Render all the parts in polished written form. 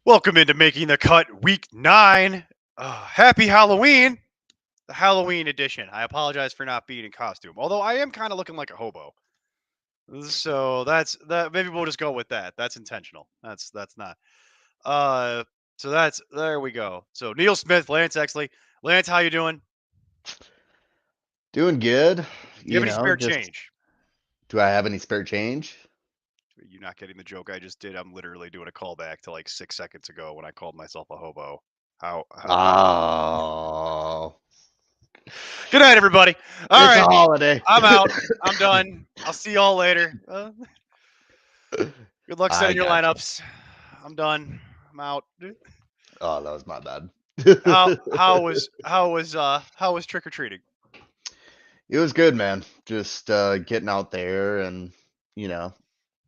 Welcome into Making the Cut Week 9. Happy Halloween, the Halloween edition. I apologize for not being in costume, although I am kind of looking like a hobo. So that's that. Maybe we'll just go with that. That's intentional. That's not. Uh, so that's there we go. So Neil Smith, Lance Exley. Lance, how you doing? Doing good. Do you have any spare Just change? do I have any spare change? You're not getting the joke I just did. I'm literally doing a callback to like 6 seconds ago when I called myself a hobo. How dare you? Oh, Good night, everybody. All it's a right. holiday. I'm out. I'm done. I'll see y'all later. Good luck I setting your gotcha. lineups. I'm done. I'm out. Oh, that was my bad. How was trick or treating? It was good, man. Just getting out there and you know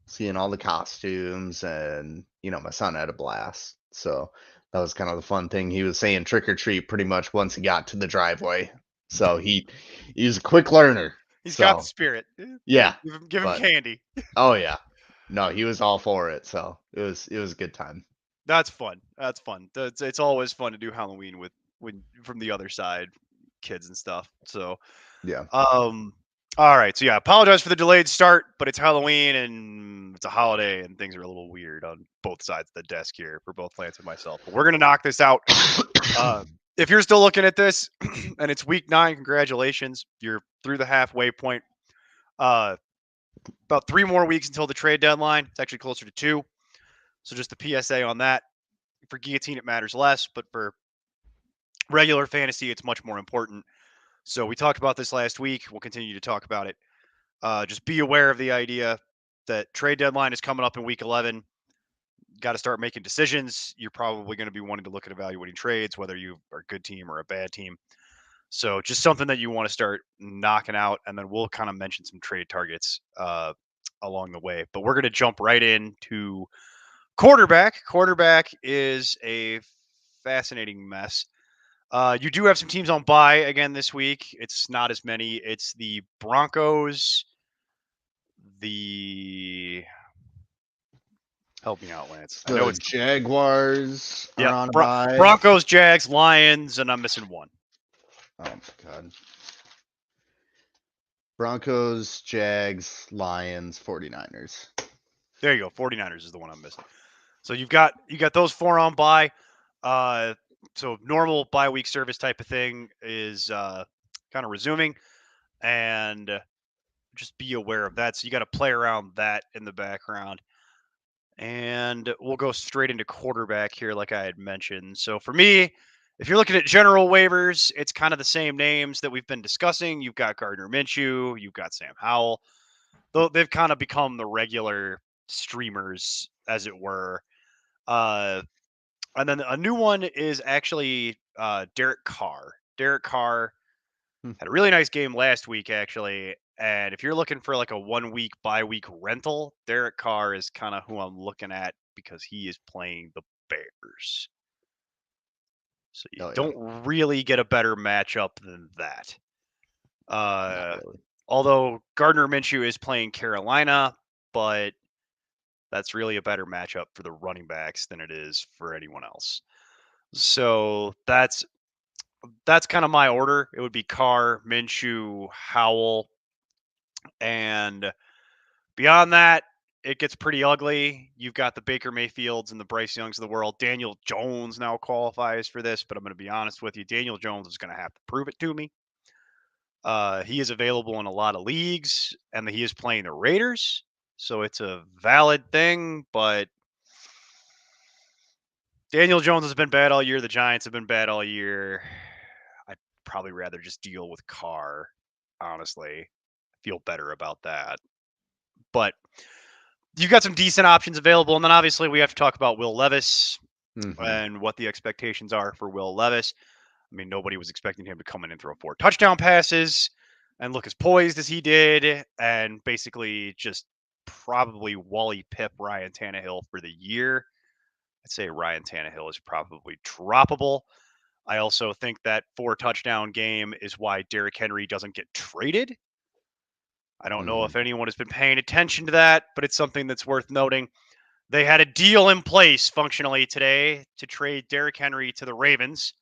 seeing all the costumes, and my son had a blast. So that was kind of the fun thing. He was saying trick or treat pretty much once he got to the driveway. So he's a quick learner. He's got the So spirit. yeah, Give him but candy. oh yeah. No, he was all for it, so it was a good time. That's fun. That's fun. It's always fun to do Halloween with when from the other side, kids and stuff. So Yeah. Um, all right. So yeah, apologize for the delayed start, but it's Halloween and it's a holiday and things are a little weird on both sides of the desk here for both Lance and myself. But we're gonna knock this out. Uh, if you're still looking at this and it's week 9, congratulations. You're through the halfway point. Uh, about 3 more weeks until the trade deadline. It's actually closer to 2. So just the PSA on that. For Guillotine, it matters less, but for regular fantasy, it's much more important. So we talked about this last week. We'll continue to talk about it. Just be aware of the idea that trade deadline is coming up in week 11. Got to start making decisions. You're probably going to be wanting to look at evaluating trades, whether you are a good team or a bad team. So just something that you want to start knocking out, and then we'll kind of mention some trade targets along the way. But we're going to jump right into quarterback. Quarterback is a fascinating mess. You do have some teams on bye again this week. It's not as many. It's the Broncos, the help me out, Lance. I know The it's Jaguars are yeah, on a bye. Broncos, Jags, Lions, and I'm missing one. Oh my god. Broncos, Jags, Lions, 49ers. There you go. 49ers is the one I'm missing. So you got those 4 on bye. Uh, so normal bye week service type of thing is kind of resuming, and just be aware of that. So you got to play around that in the background. And we'll go straight into quarterback here, like I had mentioned. So for me, if you're looking at general waivers, it's kind of the same names that we've been discussing. You've got Gardner Minshew, you've got Sam Howell. Though they've kind of become the regular streamers, as it were. Uh, and then a new one is actually Derek Carr. Derek Carr Hmm. had a really nice game last week, actually. And if you're looking for like a 1 week bye week rental, Derek Carr is kind of who I'm looking at because he is playing the Bears. So you Oh yeah. don't really get a better matchup than that. Not Uh, really. although Gardner Minshew is playing Carolina, but that's really a better matchup for the running backs than it is for anyone else. So that's kind of my order. It would be Carr, Minshew, Howell, and beyond that, it gets pretty ugly. You've got the Baker Mayfields and the Bryce Youngs of the world. Daniel Jones now qualifies for this, but I'm going to be honest with you. Daniel Jones is going to have to prove it to me. He is available in a lot of leagues, and he is playing the Raiders, so it's a valid thing. But Daniel Jones has been bad all year. The Giants have been bad all year. I'd probably rather just deal with Carr. Honestly, feel better about that. But you've got some decent options available. And then obviously we have to talk about Will Levis Hmm. and what the expectations are for Will Levis. I mean, nobody was expecting him to come in and throw 4 touchdown passes and look as poised as he did and basically just probably Wally Pip Ryan Tannehill for the year. I'd say Ryan Tannehill is probably droppable. I also think that 4 touchdown game is why Derrick Henry doesn't get traded. I don't know Hmm. if anyone has been paying attention to that, but it's something that's worth noting. They had a deal in place functionally today to trade Derrick Henry to the Ravens,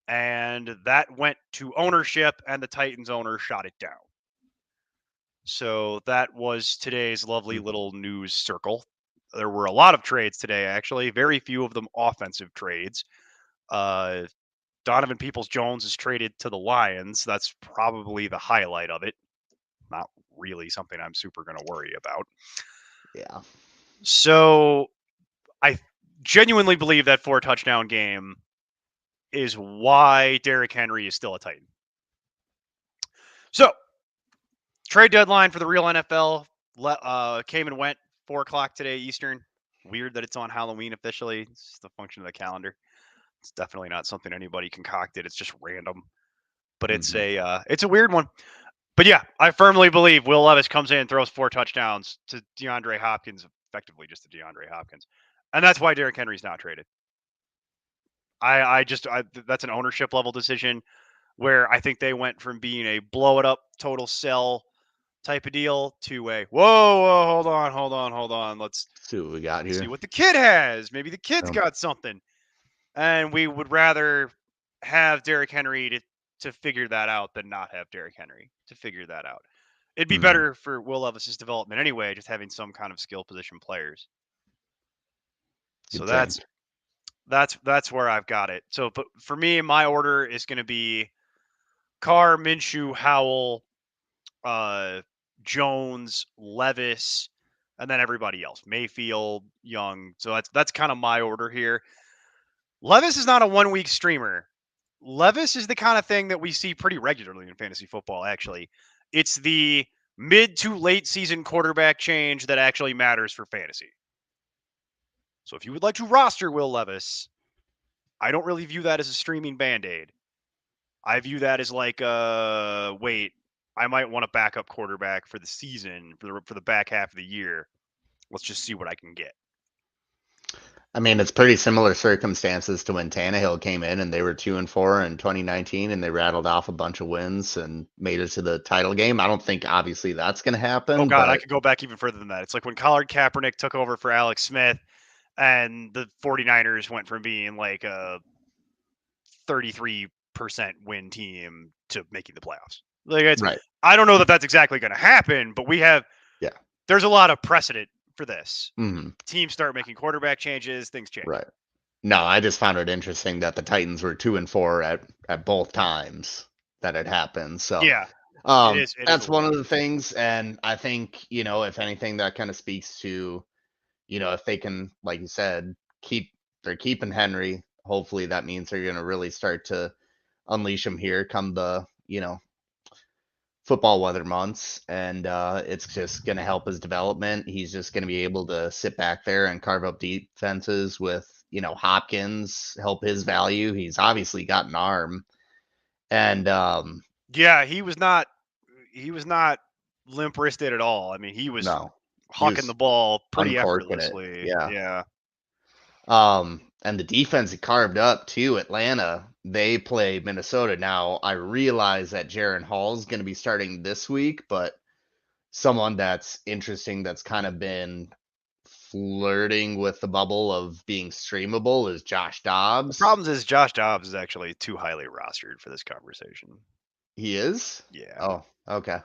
and that went to ownership, and the Titans owner shot it down. So that was today's lovely little news circle. There were a lot of trades today, actually. Very few of them offensive trades. Donovan Peoples-Jones is traded to the Lions. That's probably the highlight of it. Not really something I'm super going to worry about. Yeah. So I genuinely believe that 4-touchdown game is why Derrick Henry is still a Titan. So, trade deadline for the real NFL came and went 4 o'clock today Eastern. Weird that it's on Halloween officially. It's just a function of the calendar. It's definitely not something anybody concocted. It's just random. But it's a weird one. But yeah, I firmly believe Will Levis comes in and throws 4 touchdowns to DeAndre Hopkins, effectively just to DeAndre Hopkins. And that's why Derrick Henry's not traded. That's an ownership level decision where I think they went from being a blow it up total sell type of deal to a whoa, hold on. Let's see what we got here. See what the kid has. Maybe the kid's got something. And we would rather have Derrick Henry to figure that out than not have Derrick Henry to figure that out. It'd be better for Will Levis's development anyway, just having some kind of skill position players. So that's where I've got it. So, but for me, my order is going to be Carr, Minshew, Howell, Jones, Levis, and then everybody else. Mayfield, Young. So that's kind of my order here. Levis is not a 1 week streamer. Levis is the kind of thing that we see pretty regularly in fantasy football, actually. It's the mid to late season quarterback change that actually matters for fantasy. So if you would like to roster Will Levis, I don't really view that as a streaming band-aid. I view that as like, wait, I might want a backup quarterback for the season, for the back half of the year. Let's just see what I can get. I mean, it's pretty similar circumstances to when Tannehill came in and they were 2-4 in 2019 and they rattled off a bunch of wins and made it to the title game. I don't think obviously that's going to happen. Oh God, I could go back even further than that. It's like when Colin Kaepernick took over for Alex Smith and the 49ers went from being like a 33% win team to making the playoffs. Like right. I don't know that that's exactly going to happen, but there's a lot of precedent for this. Teams start making quarterback changes, things change. Right. No, I just found it interesting that the Titans were 2-4 at both times that it happened. So yeah, that's one of the things. And I think, if anything, that kind of speaks to, if they can, like you said, they're keeping Henry. Hopefully that means they're going to really start to unleash him here come the, football weather months, and it's just going to help his development. He's just going to be able to sit back there and carve up defenses with, Hopkins, help his value. He's obviously got an arm, and he was not limp wristed at all. I mean, he was hawking the ball pretty effortlessly. Yeah. And the defense carved up too. Atlanta, they play Minnesota now. I realize that Jaren Hall is going to be starting this week, but someone that's interesting that's kind of been flirting with the bubble of being streamable is Josh Dobbs. The problem is Josh Dobbs is actually too highly rostered for this conversation. He is? Yeah. Oh, okay.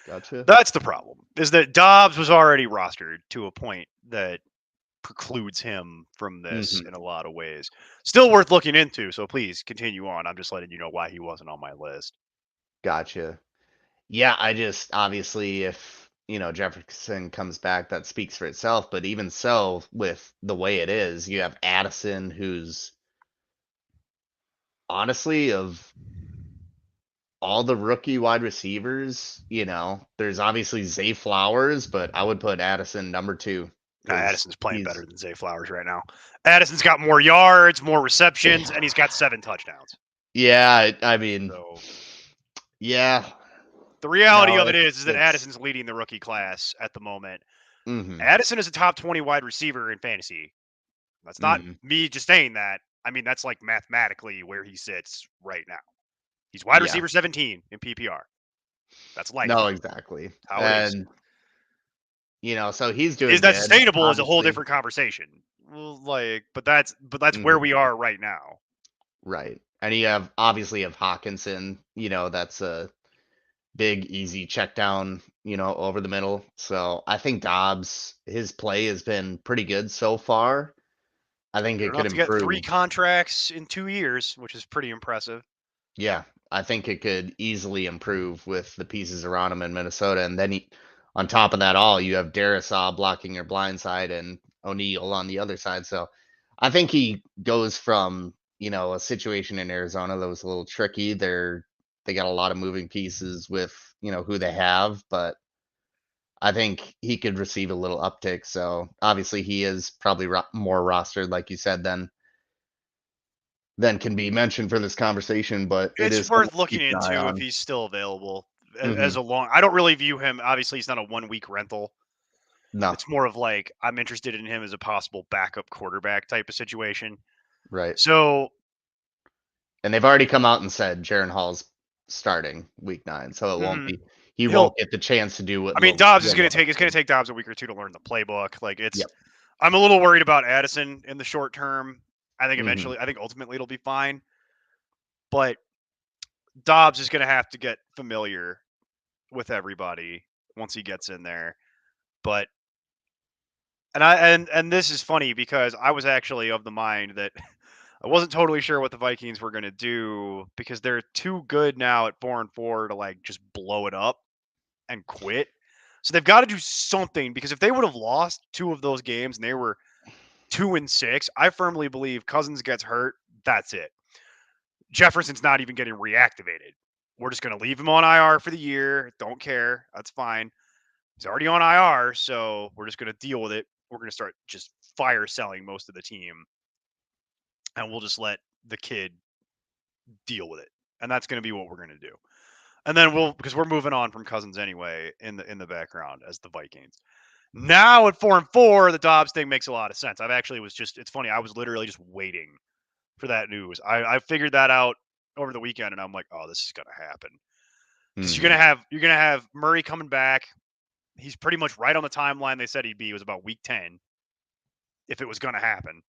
Gotcha. That's the problem, is that Dobbs was already rostered to a point that precludes him from this in a lot of ways. Still worth looking into, so please continue on. I'm just letting you know why he wasn't on my list. Gotcha. Yeah, I just, obviously, if, Jefferson comes back, that speaks for itself. But even so, with the way it is, you have Addison, who's honestly, of all the rookie wide receivers, there's obviously Zay Flowers, but I would put Addison number 2. Addison's playing better than Zay Flowers right now. Addison's got more yards, more receptions, and he's got 7 touchdowns. Yeah, I mean, yeah. The reality of it is that Addison's leading the rookie class at the moment. Addison is a top 20 wide receiver in fantasy. That's not me just saying that. I mean, that's like mathematically where he sits right now. He's wide receiver 17 in PPR. That's like no, exactly. how it is. so he's doing Is that good. sustainable is a whole Obviously. different conversation. Well, but that's where we are right now. Right. And you obviously have Hawkinson, that's a big, easy check down, over the middle. So I think Dobbs, his play has been pretty good so far. I think Good it could enough to get 3 improve. contracts in 2 years, which is pretty impressive. Yeah, I think it could easily improve with the pieces around him in Minnesota. And then on top of that all, you have Darisaw blocking your blind side and O'Neal on the other side. So I think he goes from, a situation in Arizona that was a little tricky. They got a lot of moving pieces with, who they have, but I think he could receive a little uptick. So obviously he is probably more rostered, like you said, than can be mentioned for this conversation, but it It's is something worth to looking keep an eye into if on. he's still available as Hmm. a long. I don't really view him. Obviously, he's not a 1 week rental. No, It's more of like I'm interested in him as a possible backup quarterback type of situation. right. So, And they've already come out and said Jaron Hall's starting week 9, so mhm, he he'll. won't get the chance to do what I mean, Dobbs is going to Love's take. It's going to doing. take Dobbs a week or two to learn the playbook. Like it's. Yep. I'm a little worried about Addison in the short term. I think Hmm. eventually. I think ultimately it'll be fine. But Dobbs is going to have to get familiar with everybody once he gets in there. But and this is funny because I was actually of the mind that I wasn't totally sure what the Vikings were going to do because they're too good now at 4-4 to like just blow it up and quit. So they've got to do something because if they would have lost 2 of those games and they were 2-6, I firmly believe Cousins gets hurt. That's it. Jefferson's not even getting reactivated. We're just going to leave him on IR for the year. Don't care. That's fine. He's already on IR, so we're just going to deal with it. We're going to start just fire selling most of the team, and we'll just let the kid deal with it. And that's going to be what we're going to do. And then because we're moving on from Cousins anyway in the background as the Vikings. Now at 4-4, the Dobbs thing makes a lot of sense. It's funny. I was literally just waiting for that news. I figured that out over the weekend, and I'm like, oh, this is going to happen because Hmm. you're gonna have Murray coming back. He's pretty much right on the timeline they said he'd be. It was about week 10 if it was going to happen.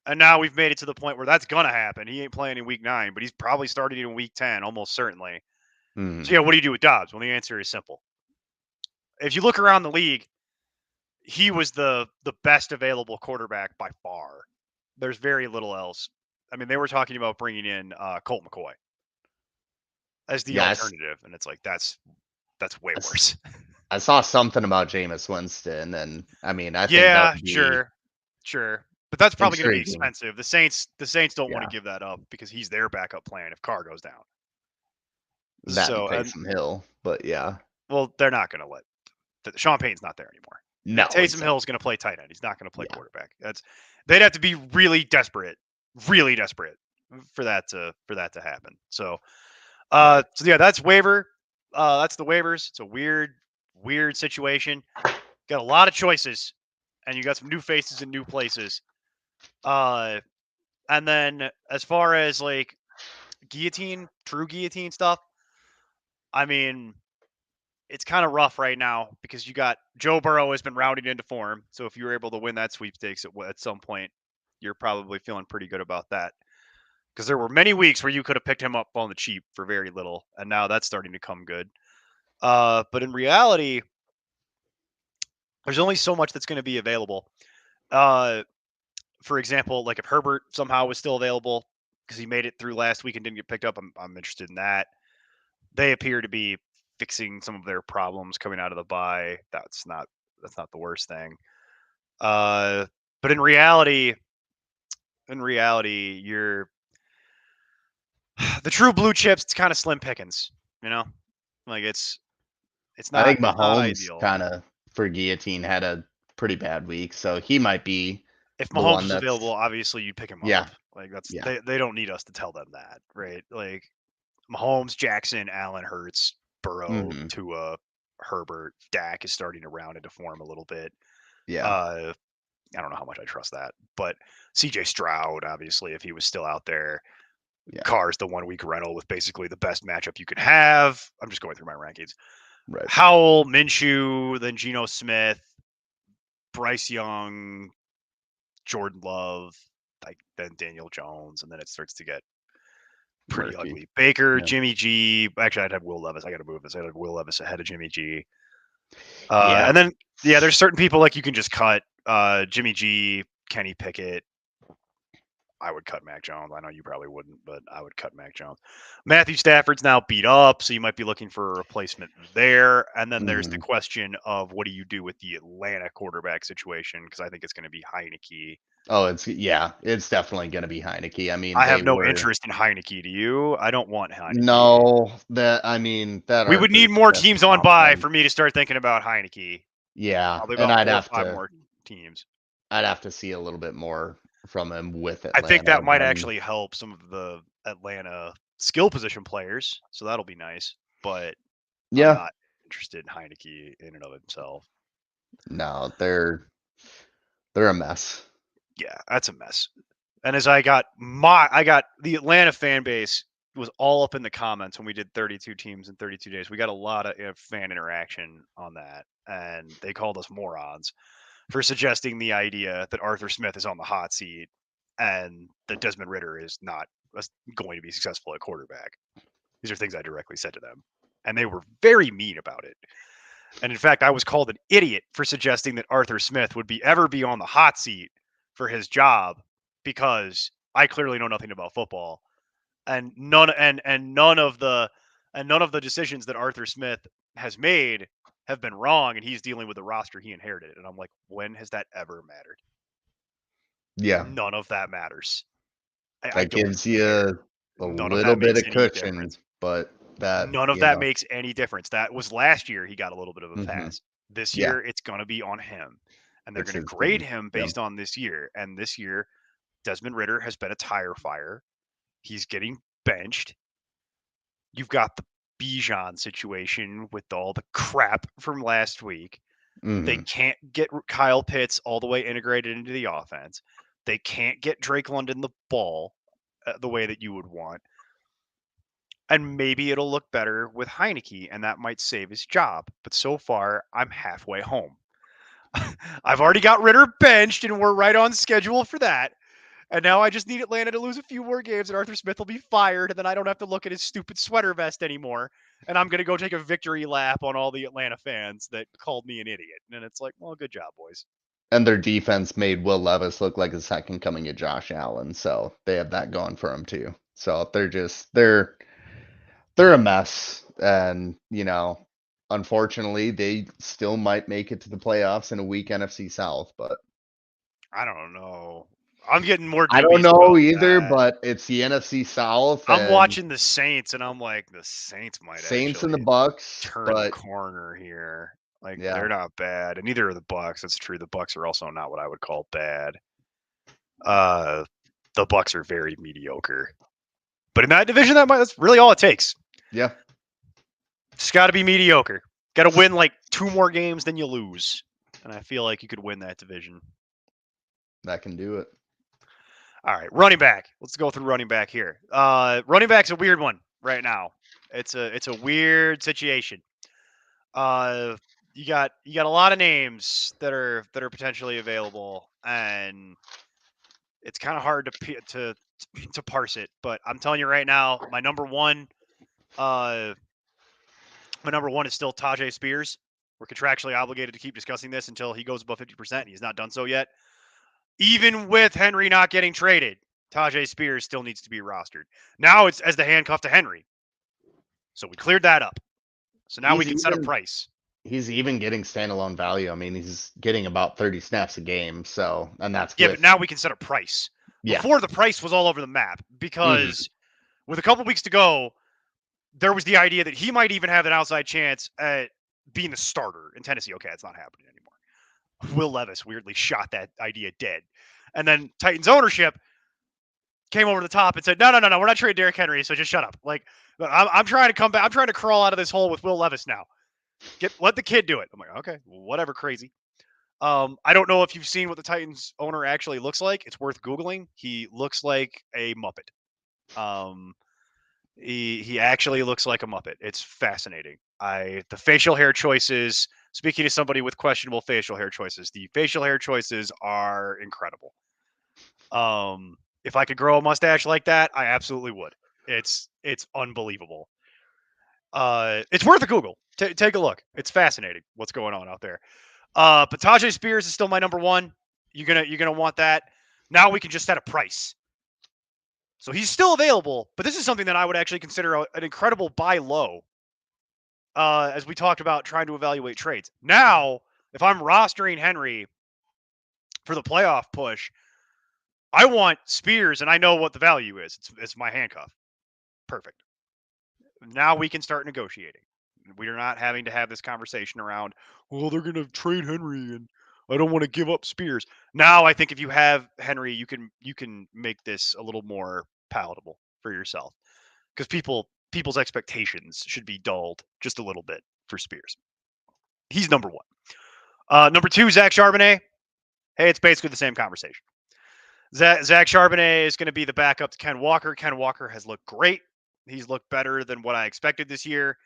And now we've made it to the point where that's going to happen. He ain't playing in week 9, but he's probably starting in week 10, almost certainly. Hmm. So, yeah, what do you do with Dobbs? Well, the answer is simple. If you look around the league, he was the best available quarterback by far. There's very little else. I mean, they were talking about bringing in Colt McCoy as the Yes. alternative, and it's like that's way worse. I saw something about Jameis Winston, and I mean, I think that Yeah, would be sure, but that's probably going to be intriguing. expensive. The Saints don't want to Yeah, give that up because he's their backup plan if Carr goes down. that and So, and Taysom Hill, but yeah. well, they're not going to let Sean Payton's not there anymore. No, Taysom Hill's exactly. going to play tight end. He's not going to play Yeah, quarterback. They'd have to be really desperate for that to happen. So, right. yeah, that's waiver. That's the waivers. It's a weird situation. Got a lot of choices, and you got some new faces in new places. Uh, and then as far as like true guillotine stuff, I mean, it's kind of rough right now because you got Joe Burrow has been rounding into form. So if you were able to win that sweepstakes at some point, you're probably feeling pretty good about that. Because there were many weeks where you could have picked him up on the cheap for very little, and now that's starting to come good. But in reality, there's only so much that's going to be available. Uh, for example, like if Herbert somehow was still available because he made it through last week and didn't get picked up, I'm interested in that. They appear to be fixing some of their problems coming out of the bye. That's not the worst thing. Uh, but in reality, you're the true blue chips. It's kind of slim pickings, you know. Like I think it's not Mahomes ideal. kind of for guillotine had a pretty bad week, so he might be If the Mahomes one was available, that's obviously you'd pick him yeah, up. Like that's yeah, they don't need us to tell them that, right? Like Mahomes, Jackson, Allen, Hurts, Burrow, hmm, Tua, Herbert, Dak is starting to round into form a little bit. yeah, Uh, I don't know how much I trust that, but CJ Stroud, obviously, if he was still out there, yeah, Carr's the 1 week rental with basically the best matchup you could have. I'm just going through my rankings. right. Howell, Minshew, then Geno Smith. Bryce Young, Jordan Love, like then Daniel Jones, and then it starts to get pretty Murky. ugly. Baker, Yeah. Jimmy G. Actually, I'd have Will Levis. I got to move this. I'd have Will Levis ahead of Jimmy G. Yeah. And then there's certain people like you can just cut. Jimmy G, Kenny Pickett. I would cut Mac Jones. I know you probably wouldn't, but I would cut Mac Jones. Matthew Stafford's now beat up, so you might be looking for a replacement there. And then there's the question of what do you do with the Atlanta quarterback situation? Because I think it's going to be Heineke. Oh, it's definitely going to be Heineke. I mean, I they have no were interest in Heineke. Do you? I don't want Heineke. no that We would Arthur need more Smith teams on by offense. for me to start thinking about Heineke. Yeah, Probably and about 4 or 5 more teams. I'd have to see a little bit more from him with I think that Atlanta might than actually help some of the Atlanta skill position players, so that'll be nice. But I'm yeah. not interested in Heineke in and of himself. No, they're a mess. Yeah, that's a mess. And as I got the Atlanta fan base was all up in the comments when we did 32 teams in 32 days. We got a lot of fan interaction on that, and they called us morons for suggesting the idea that Arthur Smith is on the hot seat and that Desmond Ritter is not going to be successful at quarterback. These are things I directly said to them, and they were very mean about it. And in fact, I was called an idiot for suggesting that Arthur Smith would ever be on the hot seat for his job because I clearly know nothing about football, and none of the decisions that Arthur Smith has made have been wrong, and he's dealing with the roster he inherited. And I'm like, when has that ever mattered? Yeah, None of that matters. I that don't gives you care. a None of little that bit makes of any cushion, difference. but that None of that makes any difference. That was last year. He got a little bit of a pass. This yeah, year, it's going to be on him. And they're it's going to his grade team. him Yep. based on this year. And this year, Desmond Ritter has been a tire fire. He's getting benched. You've got the Bijan situation with all the crap from last week. They can't get Kyle Pitts all the way integrated into the offense. They can't get Drake London the ball the way that you would want. And maybe it'll look better with Heineke, and that might save his job. But so far, I'm halfway home. I've already got Ritter benched, and we're right on schedule for that. And now I just need Atlanta to lose a few more games, and Arthur Smith will be fired, and then I don't have to look at his stupid sweater vest anymore. And I'm going to go take a victory lap on all the Atlanta fans that called me an idiot. And it's like, well, good job, boys. And their defense made Will Levis look like a second coming of Josh Allen, so they have that going for them too. So they're a mess, and unfortunately, they still might make it to the playoffs in a weak NFC South, but I don't know. I'm getting more I don't dubious know about either. that. But it's the NFC South, I'm and watching the Saints, and I'm like, the Saints might Saints and actually the Bucks, turn the but corner here. Like yeah, they're not bad, and neither are the Bucks. That's true. The Bucks are also not what I would call bad. Uh, the Bucks are very mediocre. But in that division, that's really all it takes. yeah, Just got to be mediocre. Got to win like 2 more games than you lose, and I feel like you could win that division. that can do it. All right, running back. Let's go through running back here. Running back's a weird one right now. It's a weird situation. You got a lot of names that are potentially available, and it's kind of hard to parse it. But I'm telling you right now, my number one is still Tajay Spears. We're contractually obligated to keep discussing this until he goes above 50%, and he's not done so yet. Even with Henry not getting traded, Tajay Spears still needs to be rostered. Now it's as the handcuff to Henry. So we cleared that up. So now we can set a price. He's even getting standalone value. I mean, he's getting about 30 snaps a game. So, and that's Yeah, but now we can set a price. Yeah. Before, the price was all over the map because with a couple weeks to go, there was the idea that he might even have an outside chance at being the starter in Tennessee. Okay, it's not happening anymore. Will Levis weirdly shot that idea dead. And then Titans ownership came over the top and said, no, we're not trading Derrick Henry, so just shut up. Like, I'm trying to come back. I'm trying to crawl out of this hole with Will Levis now. Let the kid do it. I'm like, okay, whatever, crazy. I don't know if you've seen what the Titans owner actually looks like. It's worth Googling. He looks like a Muppet. He actually looks like a Muppet. It's fascinating. The facial hair choices, Speaking to somebody with questionable facial hair choices, the facial hair choices are incredible. If I could grow a mustache like that, I absolutely would. It's unbelievable. It's worth a Google. Take a look. It's fascinating what's going on out there. But Tajay Spears is still my number one. You're gonna want that. Now we can just set a price. So he's still available, but this is something that I would actually consider an incredible buy low. As we talked about trying to evaluate trades. Now, if I'm rostering Henry for the playoff push, I want Spears, and I know what the value is. It's my handcuff. Perfect. Now we can start negotiating. We are not having to have this conversation around, well, they're going to trade Henry, and I don't want to give up Spears. Now I think if you have Henry, you can make this a little more palatable for yourself, because people's expectations should be dulled just a little bit for Spears. He's number one. Number two, Zach Charbonnet. Hey, it's basically the same conversation. Zach Charbonnet is going to be the backup to Ken Walker. Ken Walker has looked great. He's looked better than what I expected this year.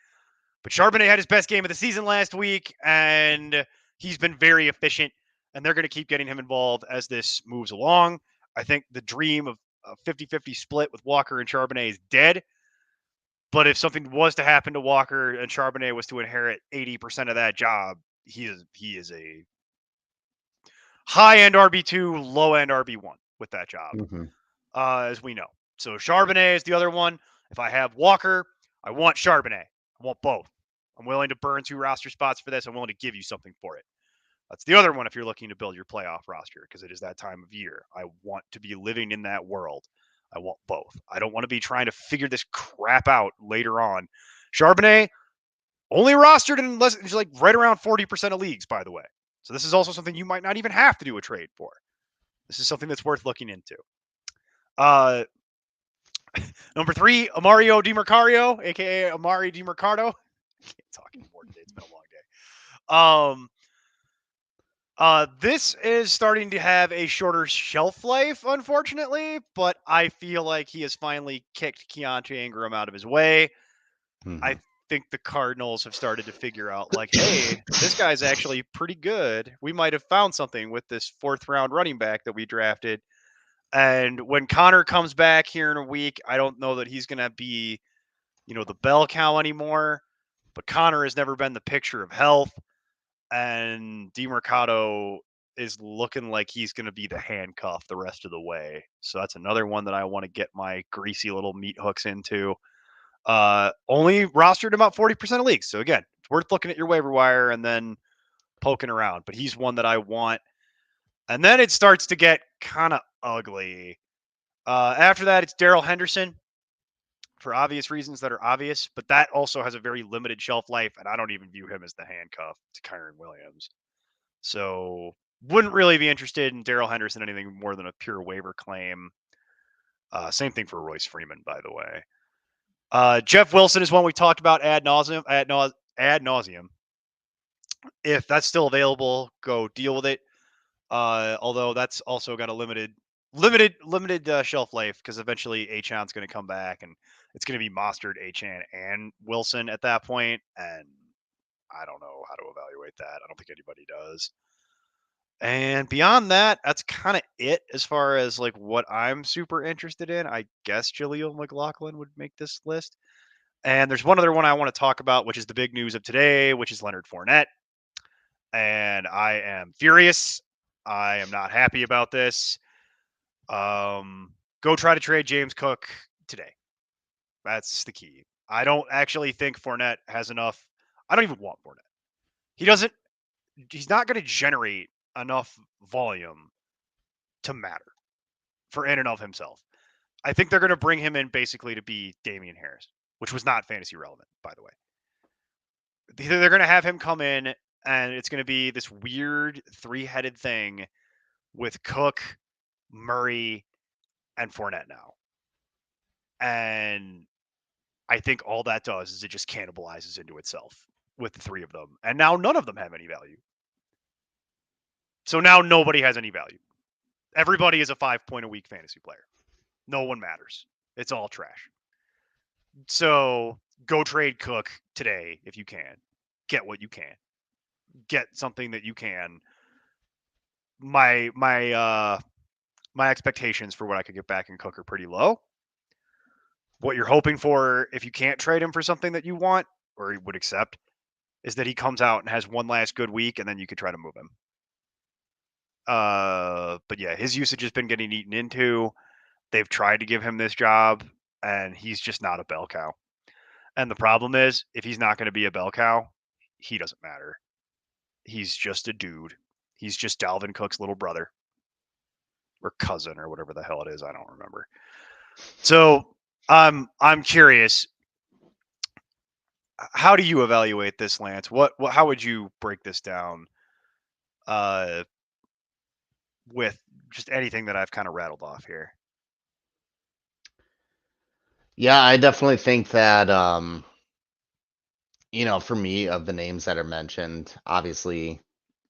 But Charbonnet had his best game of the season last week, and he's been very efficient, and they're going to keep getting him involved as this moves along. I think the dream of a 50-50 split with Walker and Charbonnet is dead. But if something was to happen to Walker and Charbonnet was to inherit 80% of that job, he is a high-end RB2, low-end RB1 with that job, as we know. So Charbonnet is the other one. If I have Walker, I want Charbonnet. I want both. I'm willing to burn 2 roster spots for this. I'm willing to give you something for it. That's the other one if you're looking to build your playoff roster, because it is that time of year. I want to be living in that world. I want both. I don't want to be trying to figure this crap out later on. Charbonnet only rostered in less, like right around 40% of leagues, by the way. So this is also something you might not even have to do a trade for. This is something that's worth looking into. Number 3, Amario DiMercario, aka Amari DiMercado. I can't talk anymore today. It's been a long day. This is starting to have a shorter shelf life, unfortunately, but I feel like he has finally kicked Keontae Ingram out of his way. I think the Cardinals have started to figure out, like, hey, this guy's actually pretty good. We might have found something with this 4th round running back that we drafted. And when Connor comes back here in a week, I don't know that he's going to be, the bell cow anymore. But Connor has never been the picture of health. And DeMercado is looking like he's going to be the handcuff the rest of the way. So that's another one that I want to get my greasy little meat hooks into. Only rostered about 40% of leagues. So again, it's worth looking at your waiver wire and then poking around. But he's one that I want. And then it starts to get kind of ugly. After that, it's Darrell Henderson for obvious reasons that are obvious, but that also has a very limited shelf life, and I don't even view him as the handcuff to Kyron Williams. So wouldn't really be interested in Darrell Henderson anything more than a pure waiver claim. Same thing for Royce Freeman, by the way. Jeff Wilson is one we talked about ad nauseum. If that's still available, go deal with it. Although that's also got a limited shelf life, because eventually Achan's going to come back and it's going to be Mostert, Achan, and Wilson at that point, and I don't know how to evaluate that. I don't think anybody does. And beyond that, that's kind of it as far as like what I'm super interested in. I guess Jaleel McLaughlin would make this list. And there's one other one I want to talk about, which is the big news of today, which is Leonard Fournette. And I am furious. I am not happy about this. Go try to trade James Cook today. That's the key. I don't actually think Fournette has enough. I don't even want Fournette. He's not going to generate enough volume to matter for in and of himself. I think they're going to bring him in basically to be Damian Harris, which was not fantasy relevant, by the way. They're going to have him come in, and it's going to be this weird 3-headed thing with Cook, Murray, and Fournette now. And I think all that does is it just cannibalizes into itself with the 3 of them. And now none of them have any value. So now nobody has any value. Everybody is a 5-point-a-week fantasy player. No one matters. It's all trash. So go trade Cook today if you can. Get what you can. get something that you can. My expectations for what I could get back in Cook are pretty low. What you're hoping for, if you can't trade him for something that you want or you would accept, is that he comes out and has one last good week, and then you could try to move him. But yeah, his usage has been getting eaten into. They've tried to give him this job, and he's just not a bell cow. And the problem is, if he's not going to be a bell cow, he doesn't matter. He's just a dude. He's just Dalvin Cook's little brother or cousin or whatever the hell it is. I don't remember. So I'm curious. How do you evaluate this, Lance? How would you break this down? With just anything that I've kind of rattled off here. Yeah, I definitely think that for me, of the names that are mentioned, obviously,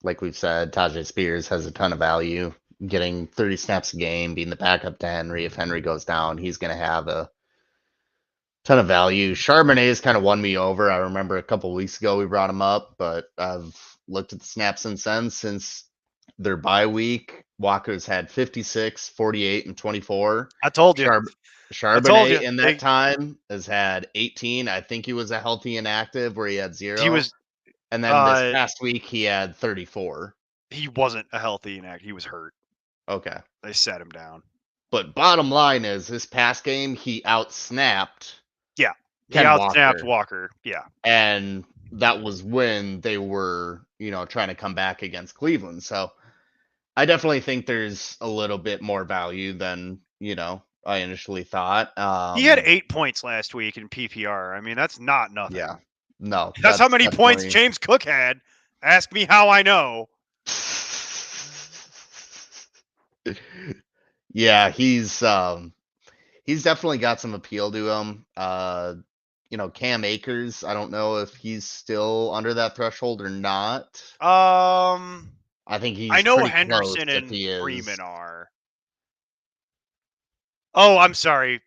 like we've said, Tajay Spears has a ton of value. Getting 30 snaps a game, being the backup to Henry. If Henry goes down, he's going to have a ton of value. Charbonnet's kind of won me over. I remember a couple weeks ago we brought him up, but I've looked at the snaps since their bye week. Walker's had 56, 48, and 24. I told you. Charbonnet in that time has had 18. I think he was a healthy inactive where he had 0. He was, and then this past week he had 34. He wasn't a healthy inactive. He was hurt. Okay. They set him down. But bottom line is, this past game he outsnapped. Yeah, he outsnapped Walker. Yeah, and that was when they were, trying to come back against Cleveland. So I definitely think there's a little bit more value than I initially thought. He had 8 points last week in PPR. I mean, that's not nothing. Yeah, no, that's how many points James Cook had. Ask me how I know. Yeah, he's definitely got some appeal to him. Cam Akers, I don't know if he's still under that threshold or not. I think he's. I know Henderson and Freeman are. Oh, I'm sorry.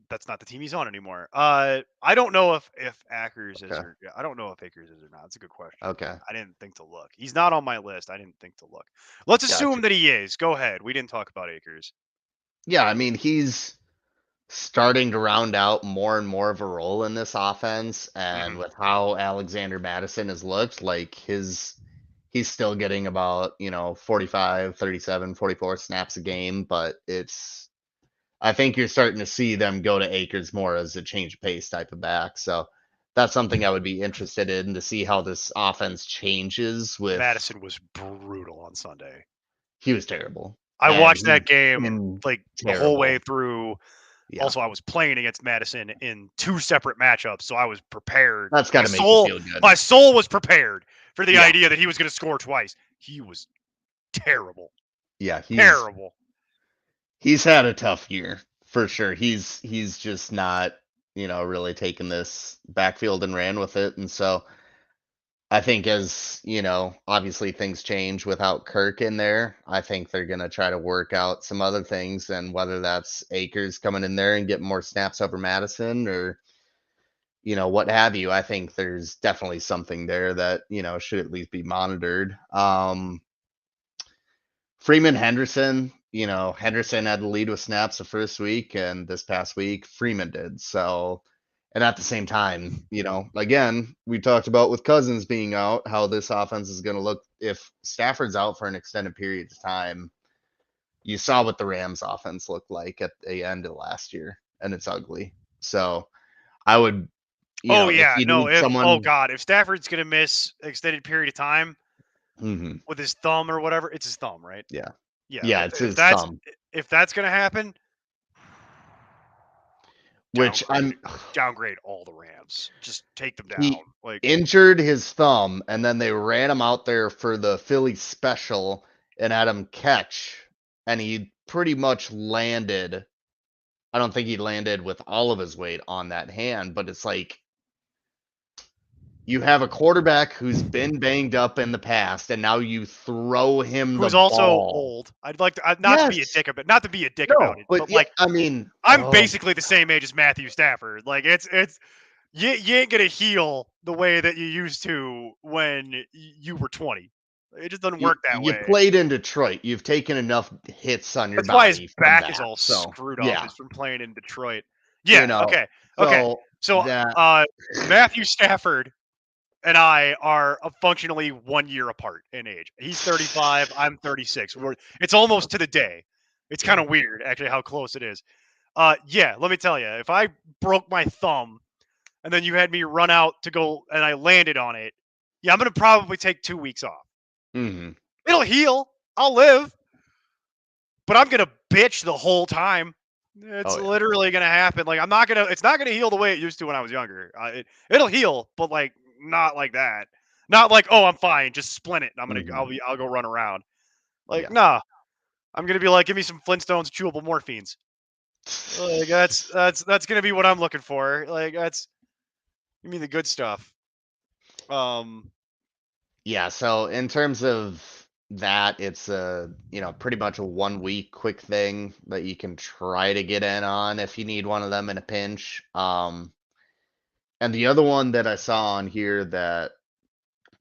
That's not the team he's on anymore. I don't know if Akers is or I don't know if Akers is or not. It's a good question. Okay. I didn't think to look. He's not on my list. I didn't think to look. Let's assume that he is. Go ahead. We didn't talk about Akers. Yeah, I mean, he's starting to round out more and more of a role in this offense, and with how Alexander Mattison has looked, like he's still getting about 45, 37, 44 snaps a game, but I think you're starting to see them go to Akers more as a change of pace type of back. So that's something I would be interested in, to see how this offense changes. With Mattison was brutal on Sunday. He was terrible. I watched that game like the whole way through. Yeah. Also, I was playing against Madison in 2 separate matchups, so I was prepared. That's got to make you feel good. My soul was prepared for the idea that he was going to score twice. He was terrible. Yeah, terrible. He's had a tough year for sure. He's just not, really taken this backfield and ran with it. And so I think, as obviously things change without Kirk in there, I think they're going to try to work out some other things, and whether that's Akers coming in there and getting more snaps over Madison, or what have you. I think there's definitely something there that should at least be monitored. Freeman, Henderson, Henderson had the lead with snaps the first week, and this past week Freeman did. So, and at the same time, again, we talked about with Cousins being out, how this offense is going to look if Stafford's out for an extended period of time. You saw what the Rams offense looked like at the end of last year, and it's ugly. So I would, if Stafford's going to miss an extended period of time with his thumb or whatever, it's his thumb, right? Yeah. Yeah, it's his thumb. If that's going to happen, downgrade all the Rams. Just take them down. He injured his thumb, and then they ran him out there for the Philly special and had him catch, and he pretty much landed. I don't think he landed with all of his weight on that hand, but it's like, you have a quarterback who's been banged up in the past, and now you throw him who's the also ball. old. I'd like to not to be a dick about it, but like, I mean, I'm basically the same age as Matthew Stafford. Like, it's you ain't gonna heal the way that you used to when you were 20. It just doesn't work that You way. played in Detroit. You've taken enough hits on your That's why his body from back is that. all So screwed up. yeah, Is from playing in Detroit. you Yeah. know. Okay. So So, that Matthew Stafford and I are functionally 1 year apart in age. He's 35. I'm 36. It's almost to the day. It's kind of weird, actually, how close it is. Yeah. Let me tell you, if I broke my thumb and then you had me run out to go and I landed on it, yeah, I'm gonna probably take 2 weeks off. mhm. It'll heal. I'll live, but I'm gonna bitch the whole time. It's Oh yeah. literally gonna happen. Like I'm not gonna. It's not gonna heal the way it used to when I was younger. It'll heal, but like not like that. Not like, oh, I'm fine. Just splint it. Mhm. I'll go run around. Like Yeah. nah. I'm gonna be like, give me some Flintstones chewable morphines. Like that's gonna be what I'm looking for. Like that's give me the good stuff. Um, Yeah, so in terms of that, it's a, pretty much a 1 week quick thing that you can try to get in on if you need one of them in a pinch. And the other one that I saw on here that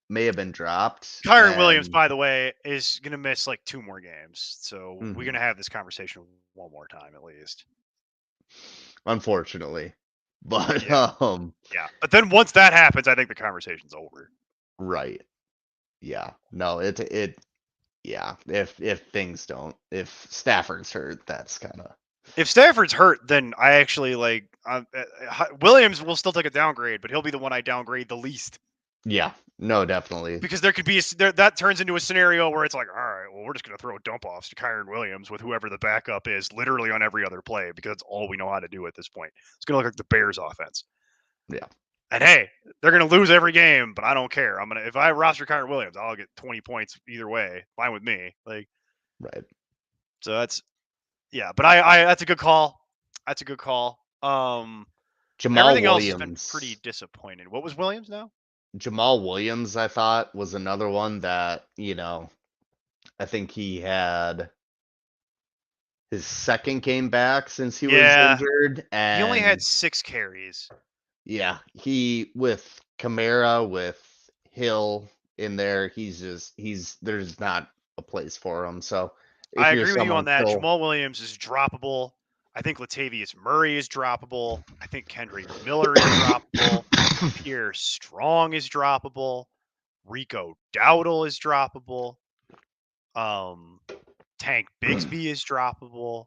may have been dropped, Kyron Williams, and by the way, is gonna miss like 2 more games. So we're mhm, gonna have this conversation one more time at least. unfortunately, but Yeah. Yeah. But then once that happens, I think the conversation's over. right, yeah, no, yeah, if Stafford's hurt, that's kind of If Stafford's hurt, then I actually like Williams will still take a downgrade, but he'll be the one I downgrade the least yeah, no, definitely, because there could be that turns into a scenario where it's like, all right, well, we're just gonna throw dump offs to Kyron Williams with whoever the backup is, literally on every other play because that's all we know how to do at this point. It's gonna look like the Bears offense. yeah, And hey, they're gonna lose every game, but I don't care. I'm gonna if I roster Kyron Williams, I'll get 20 points either way. Fine with me. Like right. so that's yeah, but I that's a good call. That's a good call. Jamal Everything else has been pretty Williams. disappointing. What was Williams now? Jamal Williams, I thought, was another one that, I think he had his second game back since he was Yeah, injured. he only had And 6 carries. yeah, he, with Kamara, with Hill in there, there's not a place for him. So if I you're agree with you someone on that. still, Jamal Williams is droppable. I think Latavius Murray is droppable. I think Kendry Miller is droppable. Pierre Strong is droppable. Rico Dowdle is droppable. Um, Tank Bigsby is droppable.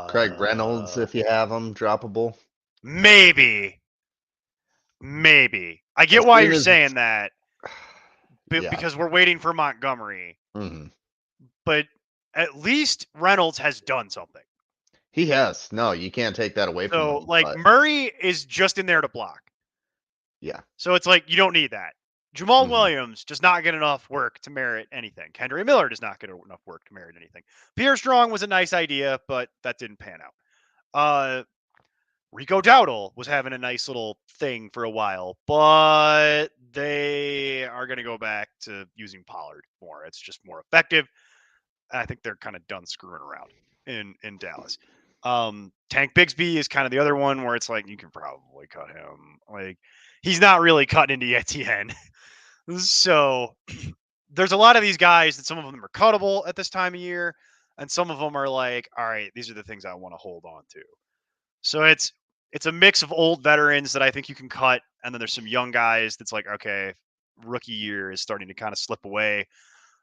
Craig Reynolds, Uh, if you have him, droppable. maybe, maybe. I get As why soon you're as, saying that, but yeah. because we're waiting for Montgomery. Hmm. But at least Reynolds has done something. He has. No, you can't take that away from So him. like But Murray is just in there to block. yeah. So it's like you don't need that. Jamal Hmm. Williams does not get enough work to merit anything. Kendry Miller does not get enough work to merit anything. Pierre Strong was a nice idea, but that didn't pan out. Rico Dowdle was having a nice little thing for a while, but they are going to go back to using Pollard more. It's just more effective. I think they're kind of done screwing around in Dallas. Tank Bigsby is kind of the other one where it's like you can probably cut him. Like he's not really cutting into Etienne. So there's a lot of these guys that some of them are cuttable at this time of year, and some of them are like, all right, these are the things I want to hold on to. So it's a mix of old veterans that I think you can cut, and then there's some young guys that's like, okay, rookie year is starting to kind of slip away.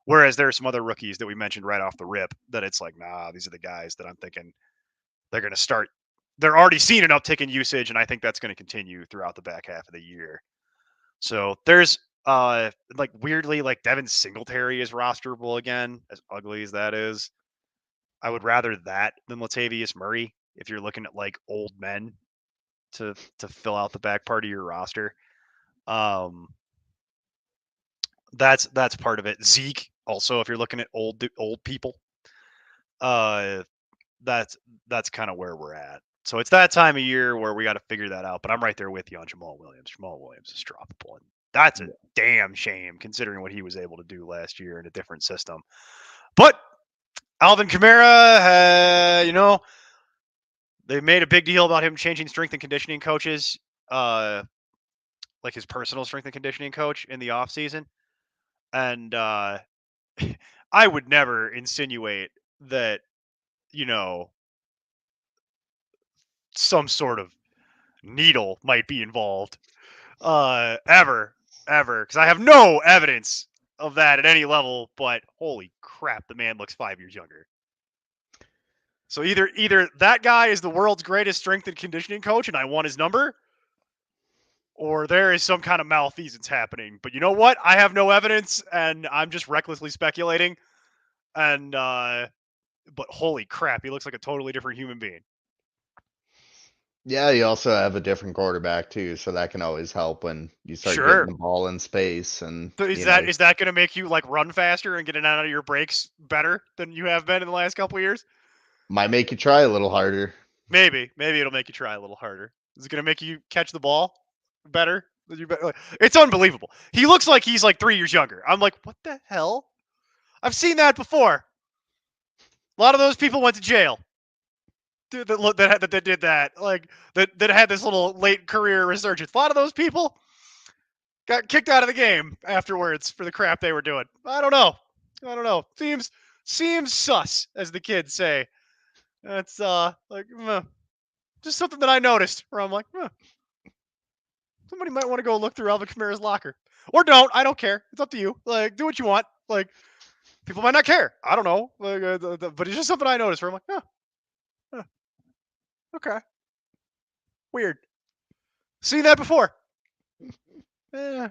Whereas there are some other rookies that we mentioned right off the rip that it's like, nah, these are the guys that I'm thinking they're going to start. They're already seeing an uptick in usage, and I think that's going to continue throughout the back half of the year. So there's like weirdly like Devin Singletary is rosterable again, as ugly as that is. I would rather that than Latavius Murray if you're looking at like old men to fill out the back part of your roster. Um, that's part of it. Zeke also, if you're looking at old people, uh, that's that's kind of where we're at. So it's that time of year where we got to figure that out. But I'm right there with you on Jamal Williams. Jamal Williams is droppable, and that's a damn shame considering what he was able to do last year in a different system. But Alvin Kamara, they made a big deal about him changing strength and conditioning coaches. like his personal strength and conditioning coach in the off season, and I would never insinuate that you know some sort of needle might be involved ever, because I have no evidence of that at any level. But holy crap, the man looks 5 years younger. So either that guy is the world's greatest strength and conditioning coach, and I want his number, or there is some kind of malfeasance happening. But you know what? I have no evidence, and I'm just recklessly speculating. And but holy crap, he looks like a totally different human being. Yeah, you also have a different quarterback too, so that can always help when you start getting Sure. the ball in space and So is that going to make you like run faster and get it out of your breaks better than you have been in the last couple of years? might make you try a little harder. Maybe it'll make you try a little harder. Is it going to make you catch the ball better? It's unbelievable. He looks like he's like 3 years younger. I'm like, what the hell? I've seen that before. A lot of those people went to jail. That did that, like that had this little late career resurgence. A lot of those people got kicked out of the game afterwards for the crap they were doing. I don't know. Seems sus, as the kids say. That's like just something that I noticed where I'm like, somebody might want to go look through Alvin Kamara's locker. Or don't. I don't care. It's up to you. Like, do what you want. Like, people might not care. I don't know. Like, but it's just something I noticed where I'm like, okay. Weird. Seen that before. Yeah.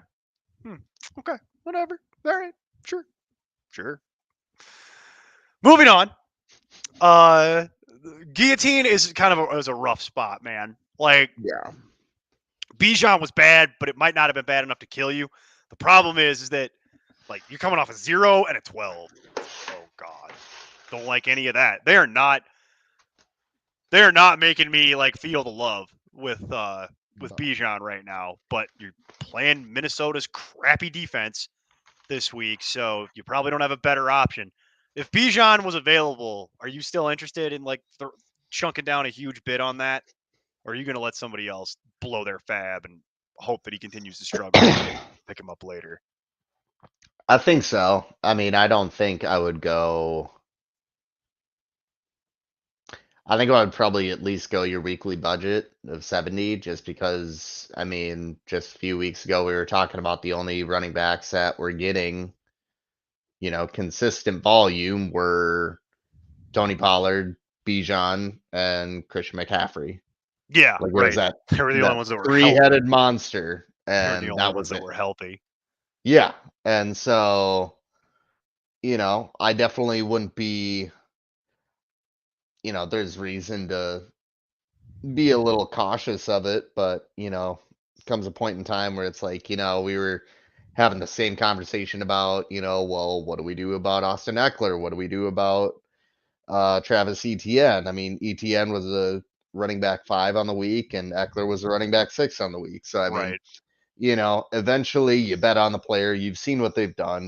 Okay. Whatever. All right. Sure. Moving on. Guillotine is kind of a rough spot, man. Like, Yeah. Bijan was bad, but it might not have been bad enough to kill you. The problem is that like you're coming off a 0 and a 12. Oh God, don't like any of that. They are not making me like feel the love with Bijan right now. But you're playing Minnesota's crappy defense this week, so you probably don't have a better option. If Bijan was available, are you still interested in like chunking down a huge bid on that? Or are you going to let somebody else blow their fab and hope that he continues to struggle and pick him up later? I think so. I mean, I don't think I would go. I think I would probably at least go your weekly budget of 70 just because, I mean, just a few weeks ago we were talking about the only running backs that were getting, consistent volume were Tony Pollard, Bijan, and Christian McCaffrey. Yeah, Like, right. that They were the only ones that were three-headed healthy. monster, They were the and only that ones was that it. were healthy. Yeah, and so, I definitely wouldn't be, there's reason to be a little cautious of it, but comes a point in time where it's like, we were having the same conversation about, well, what do we do about Austin Eckler? What do we do about Travis Etienne? I mean, Etienne was a running back 5 on the week, and Eckler was a running back 6 on the week. So I mean, Right. eventually you bet on the player. You've seen what they've done.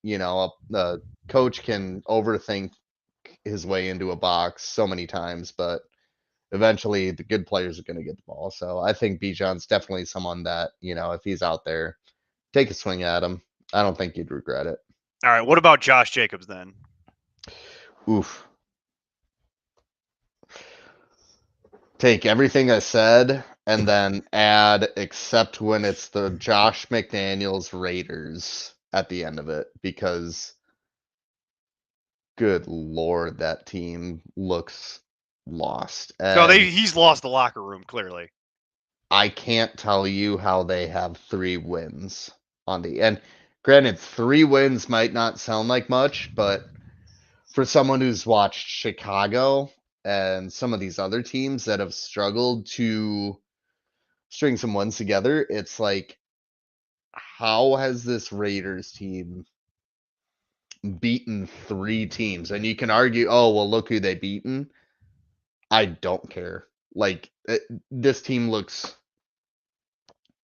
The coach can overthink his way into a box so many times, but eventually the good players are going to get the ball. So I think Bijan's definitely someone that, if he's out there, take a swing at him. I don't think you'd regret it. All right. What about Josh Jacobs then? Oof. Take everything I said and then add except when it's the Josh McDaniels Raiders at the end of it, because good Lord, that team looks lost. No, And he's lost the locker room clearly. I can't tell you how they have 3 wins on the end. Granted, 3 wins might not sound like much, but for someone who's watched Chicago and some of these other teams that have struggled to string some wins together, it's like, how has this Raiders team beaten 3 teams? And you can argue, oh, well, look who they beaten. I don't care. Like, this team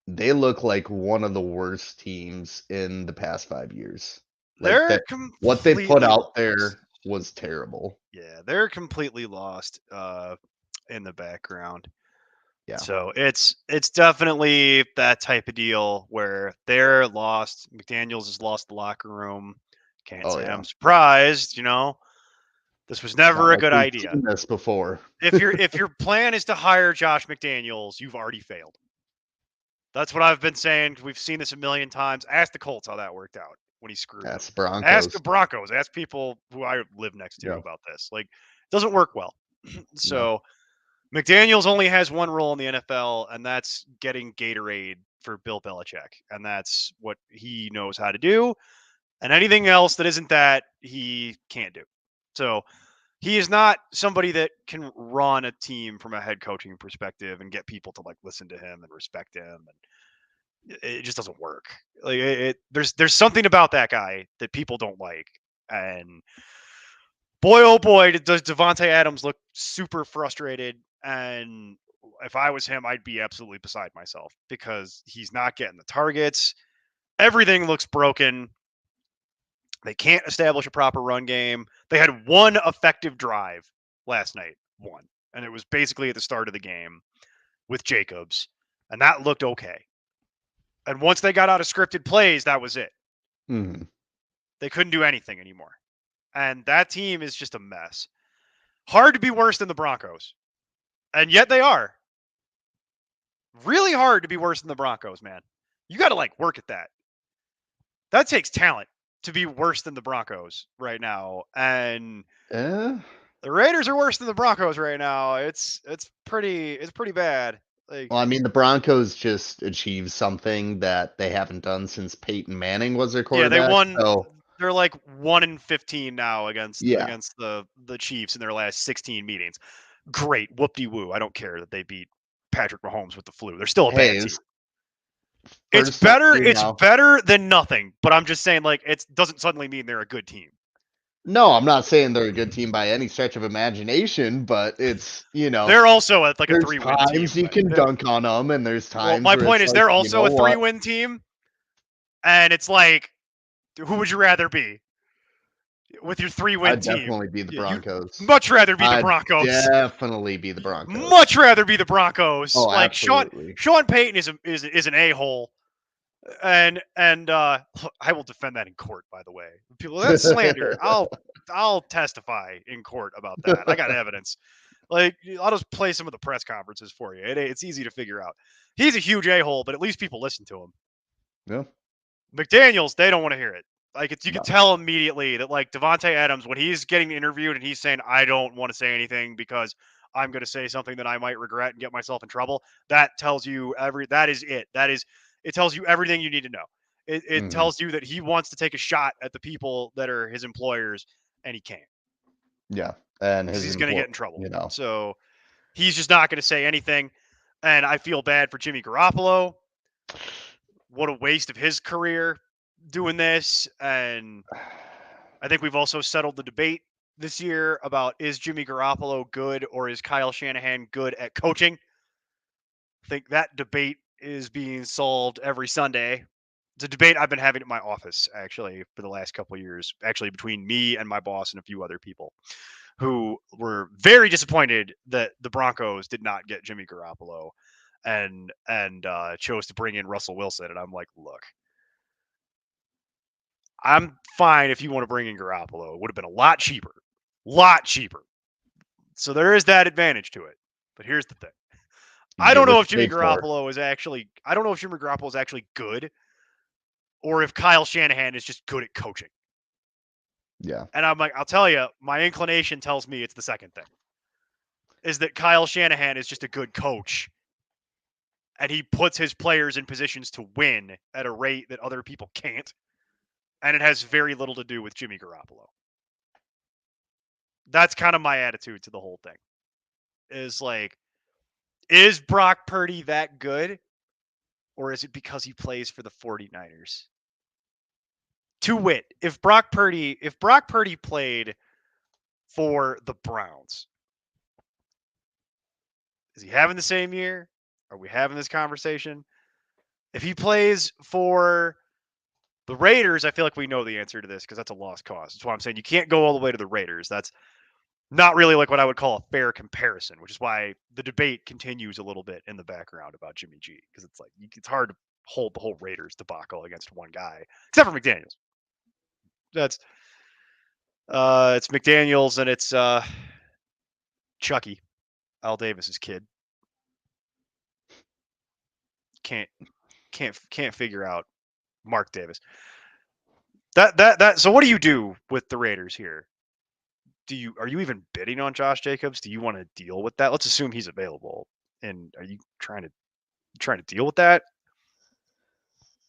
they look like one of the worst teams in the past 5 years. Like, They're that what they put completely out lost. there was terrible. Yeah, they're completely lost in the background. Yeah. So it's definitely that type of deal where they're lost. McDaniels has lost the locker room. Can't Oh say yeah. I'm surprised. This was It's not never a like good we've idea. seen this before. If your plan is to hire Josh McDaniels, you've already failed. That's what I've been saying. We've seen this a million times. Ask the Colts how that worked out when he screwed them. That's Ask the Broncos. Broncos. Ask people who I live next to Yeah. about this. Like, it doesn't work well. No. So McDaniels only has one role in the NFL, and that's getting Gatorade for Bill Belichick, and that's what he knows how to do. And anything else that isn't that, he can't do. So he is not somebody that can run a team from a head coaching perspective and get people to like listen to him and respect him. And it just doesn't work. Like there's something about that guy that people don't like. And boy, oh boy, does Devontae Adams look super frustrated. And if I was him, I'd be absolutely beside myself because he's not getting the targets. Everything looks broken. They can't establish a proper run game. They had one effective drive last night, one. And it was basically at the start of the game with Jacobs. And that looked okay. And once they got out of scripted plays, that was it. Mm-hmm. They couldn't do anything anymore. And that team is just a mess. Hard to be worse than the Broncos. And yet they are. Really hard to be worse than the Broncos, man. You got to like work at that. That takes talent to be worse than the Broncos right now. And Eh? the Raiders are worse than the Broncos right now. It's pretty bad. Like Well, I mean, the Broncos just achieved something that they haven't done since Peyton Manning was their yeah, they quarterback. won. So They're like 1-15 now against yeah. the Chiefs in their last 16 meetings. Great, whoop de woo. I don't care that they beat Patrick Mahomes with the flu. They're still a Hey, bad team. it's first time through It's now. better than nothing. But I'm just saying, like, it doesn't suddenly mean they're a good team. No, I'm not saying they're a good team by any stretch of imagination, but it's, They're also at like a there's 3-win team. times you can dunk on them, and there's Well, times my where point it's is like, they're you know also a what? 3-win team, and it's like, who would you rather be with your 3-win I'd team? definitely be the You Broncos. much rather be the I'd Broncos. definitely be the Broncos. Much rather be the Broncos. Oh, Like absolutely. Sean Payton is an a hole, and I will defend that in court. By the way, people that's slander. I'll testify in court about that. I got evidence. Like I'll just play some of the press conferences for you. It's easy to figure out. He's a huge a hole, but at least people listen to him. Yeah. McDaniels, they don't want to hear it. Like you can No. tell immediately that like Devontae Adams, when he's getting interviewed and he's saying, I don't want to say anything because I'm going to say something that I might regret and get myself in trouble. That tells you that is it. It tells you everything you need to know. It Mhm. tells you that he wants to take a shot at the people that are his employers and he can't Yeah. And because his he's going to employ get in trouble. you know. So he's just not going to say anything. And I feel bad for Jimmy Garoppolo. What a waste of his career doing this. And I think we've also settled the debate this year about is Jimmy Garoppolo good or is Kyle Shanahan good at coaching? I think that debate is being solved every Sunday. It's a debate I've been having at my office actually for the last couple of years, actually between me and my boss and a few other people who were very disappointed that the Broncos did not get Jimmy Garoppolo and chose to bring in Russell Wilson. And I'm like, look, I'm fine if you want to bring in Garoppolo. It would have been a lot cheaper. So there is that advantage to it. But here's the thing. You get what you paid for. I don't know if Jimmy Garoppolo is actually good or if Kyle Shanahan is just good at coaching. Yeah. And I'm like, I'll tell you, my inclination tells me it's the second thing. Is that Kyle Shanahan is just a good coach and he puts his players in positions to win at a rate that other people can't. And it has very little to do with Jimmy Garoppolo. That's kind of my attitude to the whole thing. Is like, is Brock Purdy that good? Or is it because he plays for the 49ers? To wit, if Brock Purdy played for the Browns, is he having the same year? Are we having this conversation? If he plays for the Raiders, I feel like we know the answer to this because that's a lost cause. That's why I'm saying you can't go all the way to the Raiders. not really like what I would call a fair comparison, which is why the debate continues a little bit in the background about Jimmy G, because it's like it's hard to hold the whole Raiders debacle against one guy, except for McDaniels. That's it's McDaniels and it's Chucky, Al Davis's kid. Can't figure out Mark Davis. That. So what do you do with the Raiders here? Are you even bidding on Josh Jacobs? Do you want to deal with that? Let's assume he's available. And are you trying to deal with that?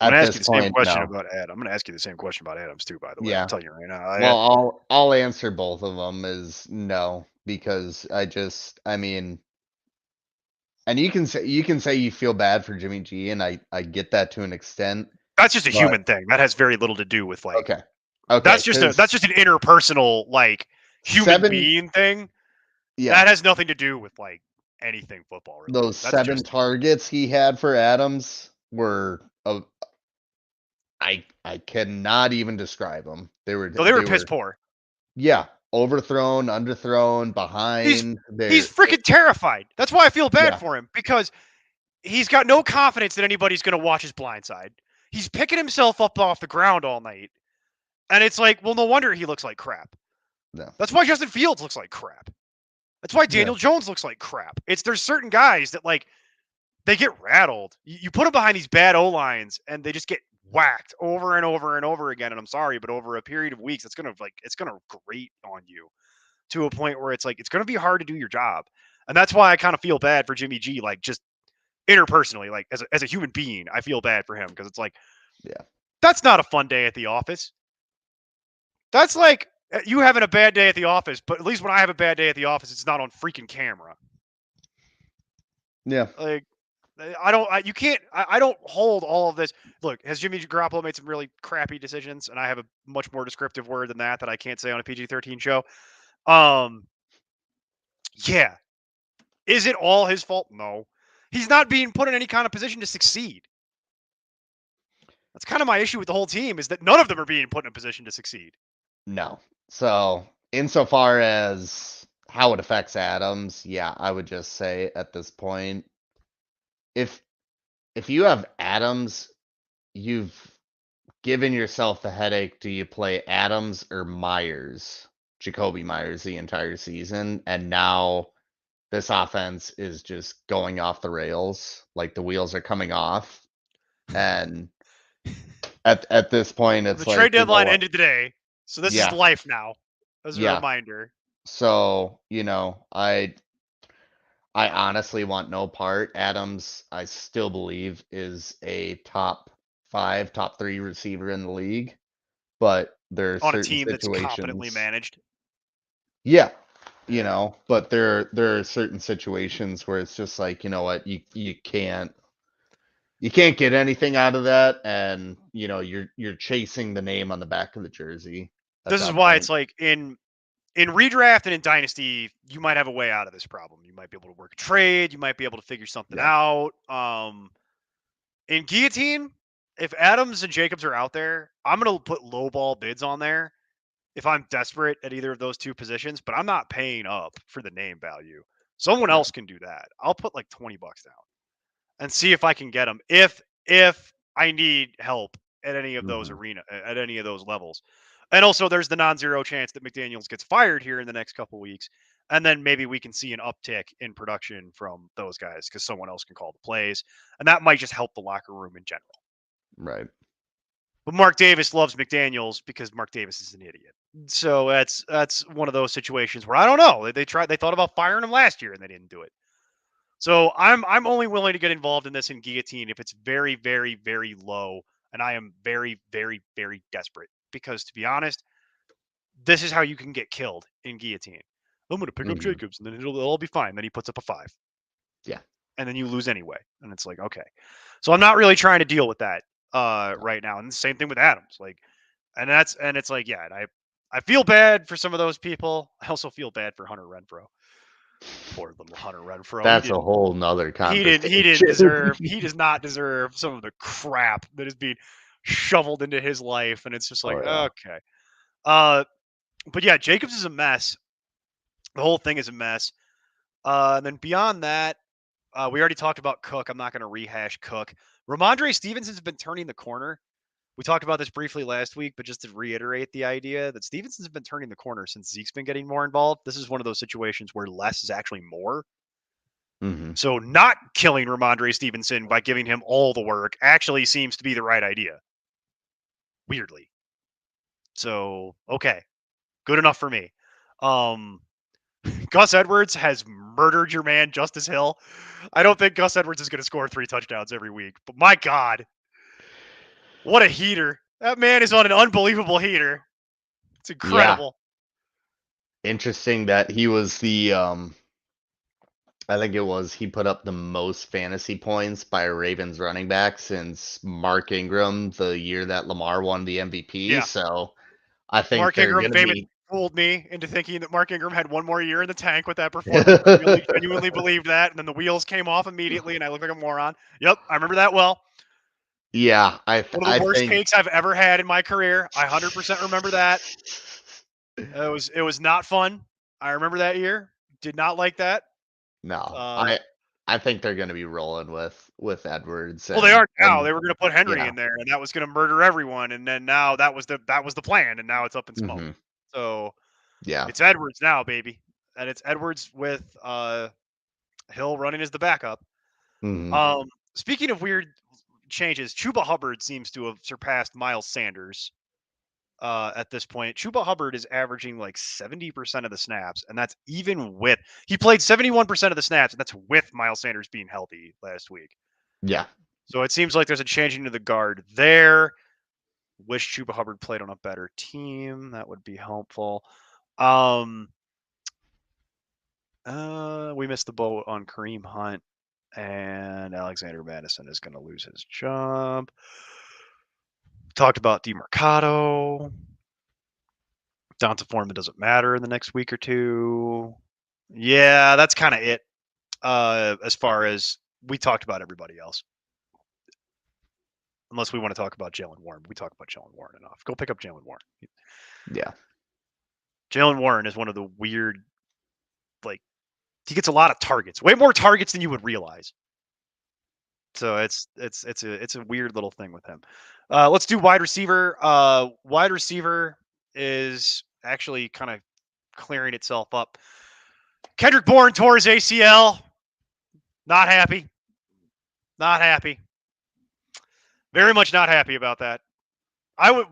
I'm At gonna ask you this the same point, question no. about Adam. I'm gonna ask you the same question about Adams too. By the way, I'm Yeah. telling you right now. Well, I'll answer both of them is no, because I mean, and you can say you feel bad for Jimmy G, and I get that to an extent, That's just a but human thing. That has very little to do with like. okay, okay, That's because just an interpersonal like human 7, being thing. yeah, That has nothing to do with like anything football related. those That's 7 just targets he had for Adams were I cannot even describe them. They were so they were they piss were poor. yeah, overthrown, underthrown, He's behind. he's freaking terrified. That's why I feel bad Yeah, for him because he's got no confidence that anybody's going to watch his blind side. He's picking himself up off the ground all night. And it's like, well, no wonder he looks like crap. no, That's why Justin Fields looks like crap. That's why yeah, Daniel Jones looks like crap. There's certain guys that like they get rattled. You put them behind these bad O lines and they just get whacked over and over and over again. And I'm sorry, but over a period of weeks, it's gonna grate on you to a point where it's like it's gonna be hard to do your job. And that's why I kind of feel bad for Jimmy G, like just interpersonally, like as a human being, I feel bad for him because it's like yeah, that's not a fun day at the office. That's like you having a bad day at the office, but at least when I have a bad day at the office, it's not on freaking camera. yeah. Like you can't. I don't hold all of this. Look, has Jimmy Garoppolo made some really crappy decisions, and I have a much more descriptive word than that I can't say on a PG-13 show. Um, yeah, is it all his fault? No, he's not being put in any kind of position to succeed. That's kind of my issue with the whole team is that none of them are being put in a position to succeed. No. So, insofar as how it affects Adams, yeah, I would just say at this point, if if you have Adams, you've given yourself the headache. Do you play Adams or Myers, Jacoby Myers, the entire season? And now this offense is just going off the rails, like the wheels are coming off. And at this point, The it's trade like, you know deadline what? ended today, so this is Yeah, life now. As a yeah. reminder, So, I honestly want no part. Adams, I still believe, is a top 5, top 3 receiver in the league, but there are on a certain team that's competently situations. managed. Yeah, Yeah. but there are certain situations where it's just like, you know what, you can't get anything out of that, and you're chasing the name on the back of the jersey at This is that why point. it's like in redraft and in dynasty, you might have a way out of this problem. You might be able to work a trade. You might be able to figure something Yeah, out. In guillotine, if Adams and Jacobs are out there, I'm gonna put low ball bids on there if I'm desperate at either of those two positions. But I'm not paying up for the name value. Someone right. else can do that. I'll put like $20 down and see if I can get them. If I need help at any of those Mhm. at any of those levels. And also there's the non-zero chance that McDaniels gets fired here in the next couple weeks. And then maybe we can see an uptick in production from those guys because someone else can call the plays. And that might just help the locker room in general. Right. But Mark Davis loves McDaniels because Mark Davis is an idiot. So that's one of those situations where I don't know. They thought about firing him last year and they didn't do it. So I'm only willing to get involved in this in guillotine if it's very, very, very low, and I am very, very, very desperate. Because to be honest, this is how you can get killed in guillotine. I'm going to pick up Mhm. Jacobs, and then it'll all be fine. Then he puts up a 5, Yeah. and then you lose anyway, and it's like okay. So I'm not really trying to deal with that No. right now. And the same thing with Adams, like, and it's like yeah, and I feel bad for some of those people. I also feel bad for Hunter Renfro. Poor little Hunter Renfro. That's a whole nother He didn't conversation. deserve he does not deserve some of the crap that is being shoveled into his life, and it's just like Oh, yeah. okay. uh but yeah, Jacobs is a mess. The whole thing is a mess. And then beyond that, we already talked about Cook. I'm not going to rehash Cook. Ramondre Stevenson's been turning the corner. We talked about this briefly last week, but just to reiterate the idea that Stevenson's been turning the corner since Zeke's been getting more involved. This is one of those situations where less is actually more. Mm-hmm. So not killing Ramondre Stevenson by giving him all the work actually seems to be the right idea. Weirdly. So, okay. Good enough for me. Gus Edwards has murdered your man, Justice Hill. I don't think Gus Edwards is going to score 3 touchdowns every week, but my God, what a heater. That man is on an unbelievable heater. It's Yeah. incredible. Interesting that he was the I think it was he put up the most fantasy points by a Ravens running back since Mark Ingram the year that Lamar won the MVP. Yeah. So I think Mark they're Ingram going to famous be. fooled me into thinking that Mark Ingram had one more year in the tank with that performance. I really genuinely believed that, and then the wheels came off immediately, and I looked like a moron. Yep, I remember that well. Yeah, One of the I worst think takes I've ever had in my career. I 100% remember that. It was not fun. I remember that year. Did not like that. no. Uh, I think they're going to be rolling with Edwards well, they are now. and They were going to put Henry yeah. in there, and that was going to murder everyone. And then now that was the plan, and now it's up in smoke. Hmm. So Yeah. it's Edwards now, baby, and it's Edwards with Hill running as the backup. Hmm. Speaking of weird changes, Chuba Hubbard seems to have surpassed Miles Sanders at this point. Chuba Hubbard is averaging like 70% of the snaps, and that's even with he played 71% of the snaps, and that's with Miles Sanders being healthy last week. Yeah. So it seems like there's a changing of the guard there. Wish Chuba Hubbard played on a better team. That would be helpful. We missed the boat on Kareem Hunt, and Alexander Madison is going to lose his job. Talked about DeMarcado. Donta Foreman doesn't matter in the next week or two. Yeah, that's kind of it. As far as we talked about everybody else, unless we want to talk about Jalen Warren. We talk about Jalen Warren enough. Go pick up Jalen Warren. Yeah. Jalen Warren is one of the weird, like, he gets a lot of targets, way more targets than you would realize. So it's a weird little thing with him. Let's do wide receiver. Wide receiver is actually kind of clearing itself up. Kendrick Bourne tore his ACL. Not happy. Not happy. Very much not happy about that. I was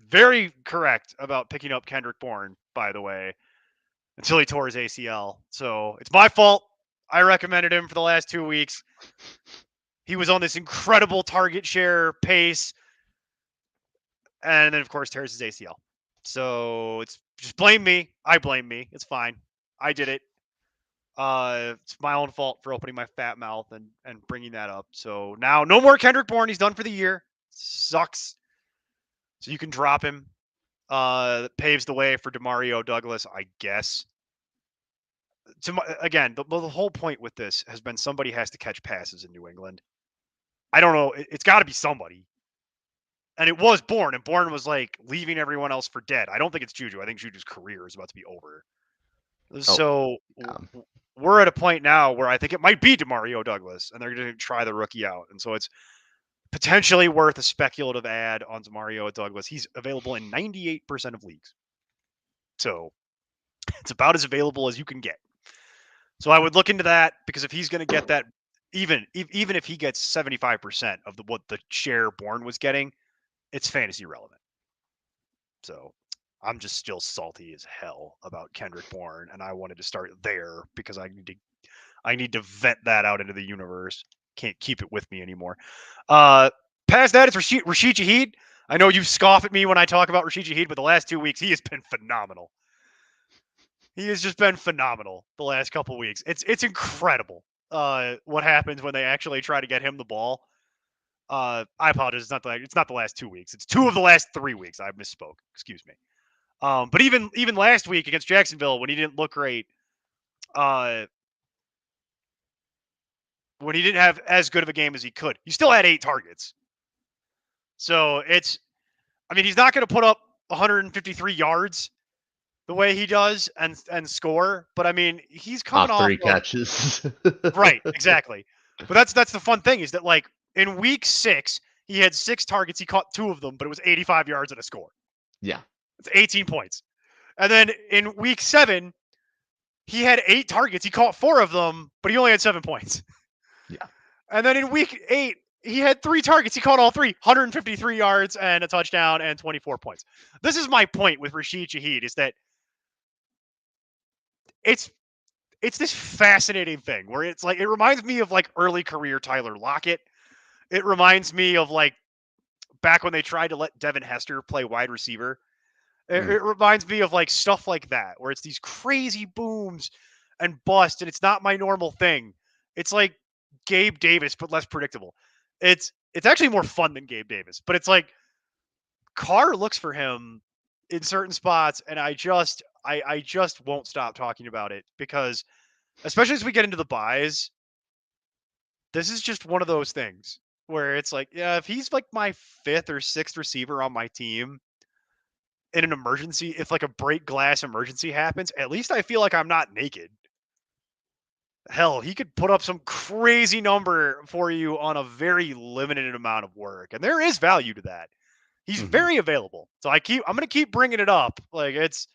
very correct about picking up Kendrick Bourne, by the way, until he tore his ACL. So it's my fault. I recommended him for the last 2 weeks. He was on this incredible target share pace. And then, of course, tears his ACL. So it's just blame me. I blame me. It's fine. I did it. It's my own fault for opening my fat mouth and bringing that up. So now no more Kendrick Bourne. He's done for the year. Sucks. So you can drop him. Paves the way for Demario Douglas, I guess. Again, the whole point with this has been somebody has to catch passes in New England. I don't know. It's got to be somebody. And it was Bourne, and Bourne was like leaving everyone else for dead. I don't think it's Juju. I think Juju's career is about to be over. So we're at a point now where I think it might be Demario Douglas, and they're going to try the rookie out. And so it's potentially worth a speculative ad on Demario Douglas. He's available in 98% of leagues. So it's about as available as you can get. So I would look into that, because if he's going to get that, even if he gets 75% of what the share Bourne was getting, it's fantasy relevant. So I'm just still salty as hell about Kendrick Bourne, and I wanted to start there because I need to vent that out into the universe. Can't keep it with me anymore. Past that, it's Rashid Shaheed. I know you scoff at me when I talk about Rashid Shaheed, but the last 2 weeks he has been phenomenal. He has just been phenomenal the last couple weeks. It's incredible what happens when they actually try to get him the ball. I apologize. It's not the last 2 weeks. It's 2 of the last 3 weeks. I misspoke. Excuse me. But even last week against Jacksonville, when he didn't look great, when he didn't have as good of a game as he could, he still had 8 targets. So he's not going to put up 153 yards, the way he does and score. But I mean, he's coming Off off 3 of catches. right, exactly. But that's the fun thing is that like in week 6, he had 6 targets, he caught 2 of them, but it was 85 yards and a score. Yeah. It's 18 points. And then in week 7, he had 8 targets, he caught 4 of them, but he only had 7 points. Yeah. And then in week 8, he had 3 targets. He caught all 3, 153 yards and a touchdown and 24 points. This is my point with Rashid Shaheed is that it's this fascinating thing where it's like it reminds me of like early career Tyler Lockett. It reminds me of like back when they tried to let Devin Hester play wide receiver. It reminds me of like stuff like that where it's these crazy booms and bust, and it's not my normal thing. It's like Gabe Davis, but less predictable. It's actually more fun than Gabe Davis, but it's like Carr looks for him in certain spots, and I just won't stop talking about it because especially as we get into the buys, this is just one of those things where it's like, yeah, if he's like my 5th or 6th receiver on my team in an emergency, if like a break glass emergency happens, at least I feel like I'm not naked. Hell, he could put up some crazy number for you on a very limited amount of work, and there is value to that. He's very available, so I'm going to keep bringing it up. Like it's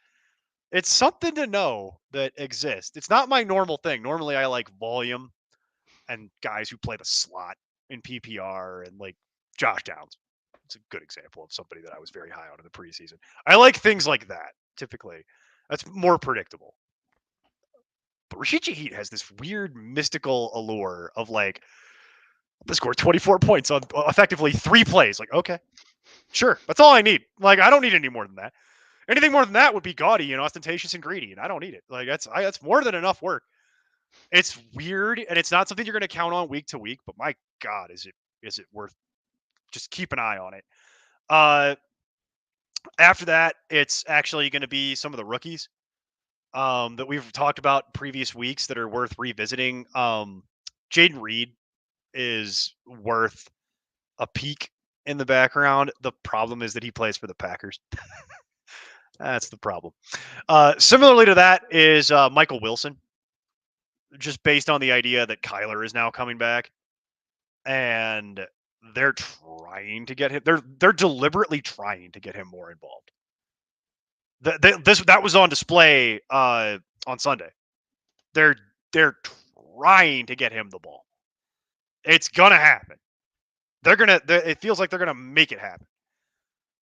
something to know that exists. It's not my normal thing. Normally, I like volume and guys who play the slot in PPR and like Josh Downs. It's a good example of somebody that I was very high on in the preseason. I like things like that typically. That's more predictable. But Rashid Shaheed has this weird mystical allure of like, they scored 24 points on effectively 3 plays. Like, okay, sure. That's all I need. Like, I don't need any more than that. Anything more than that would be gaudy and ostentatious and greedy, and I don't need it. Like, that's more than enough work. It's weird, and it's not something you're going to count on week to week. But my God, is it worth? Just keep an eye on it. Uh, After that, it's actually going to be some of the rookies that we've talked about previous weeks that are worth revisiting. Jaden Reed is worth a peek in the background. The problem is that he plays for the Packers. That's the problem. Similarly to that is Michael Wilson, just based on the idea that Kyler is now coming back, and they're trying to get him. They're deliberately trying to get him more involved. That was on display on Sunday. They're trying to get him the ball. It's gonna happen. It feels like they're gonna make it happen.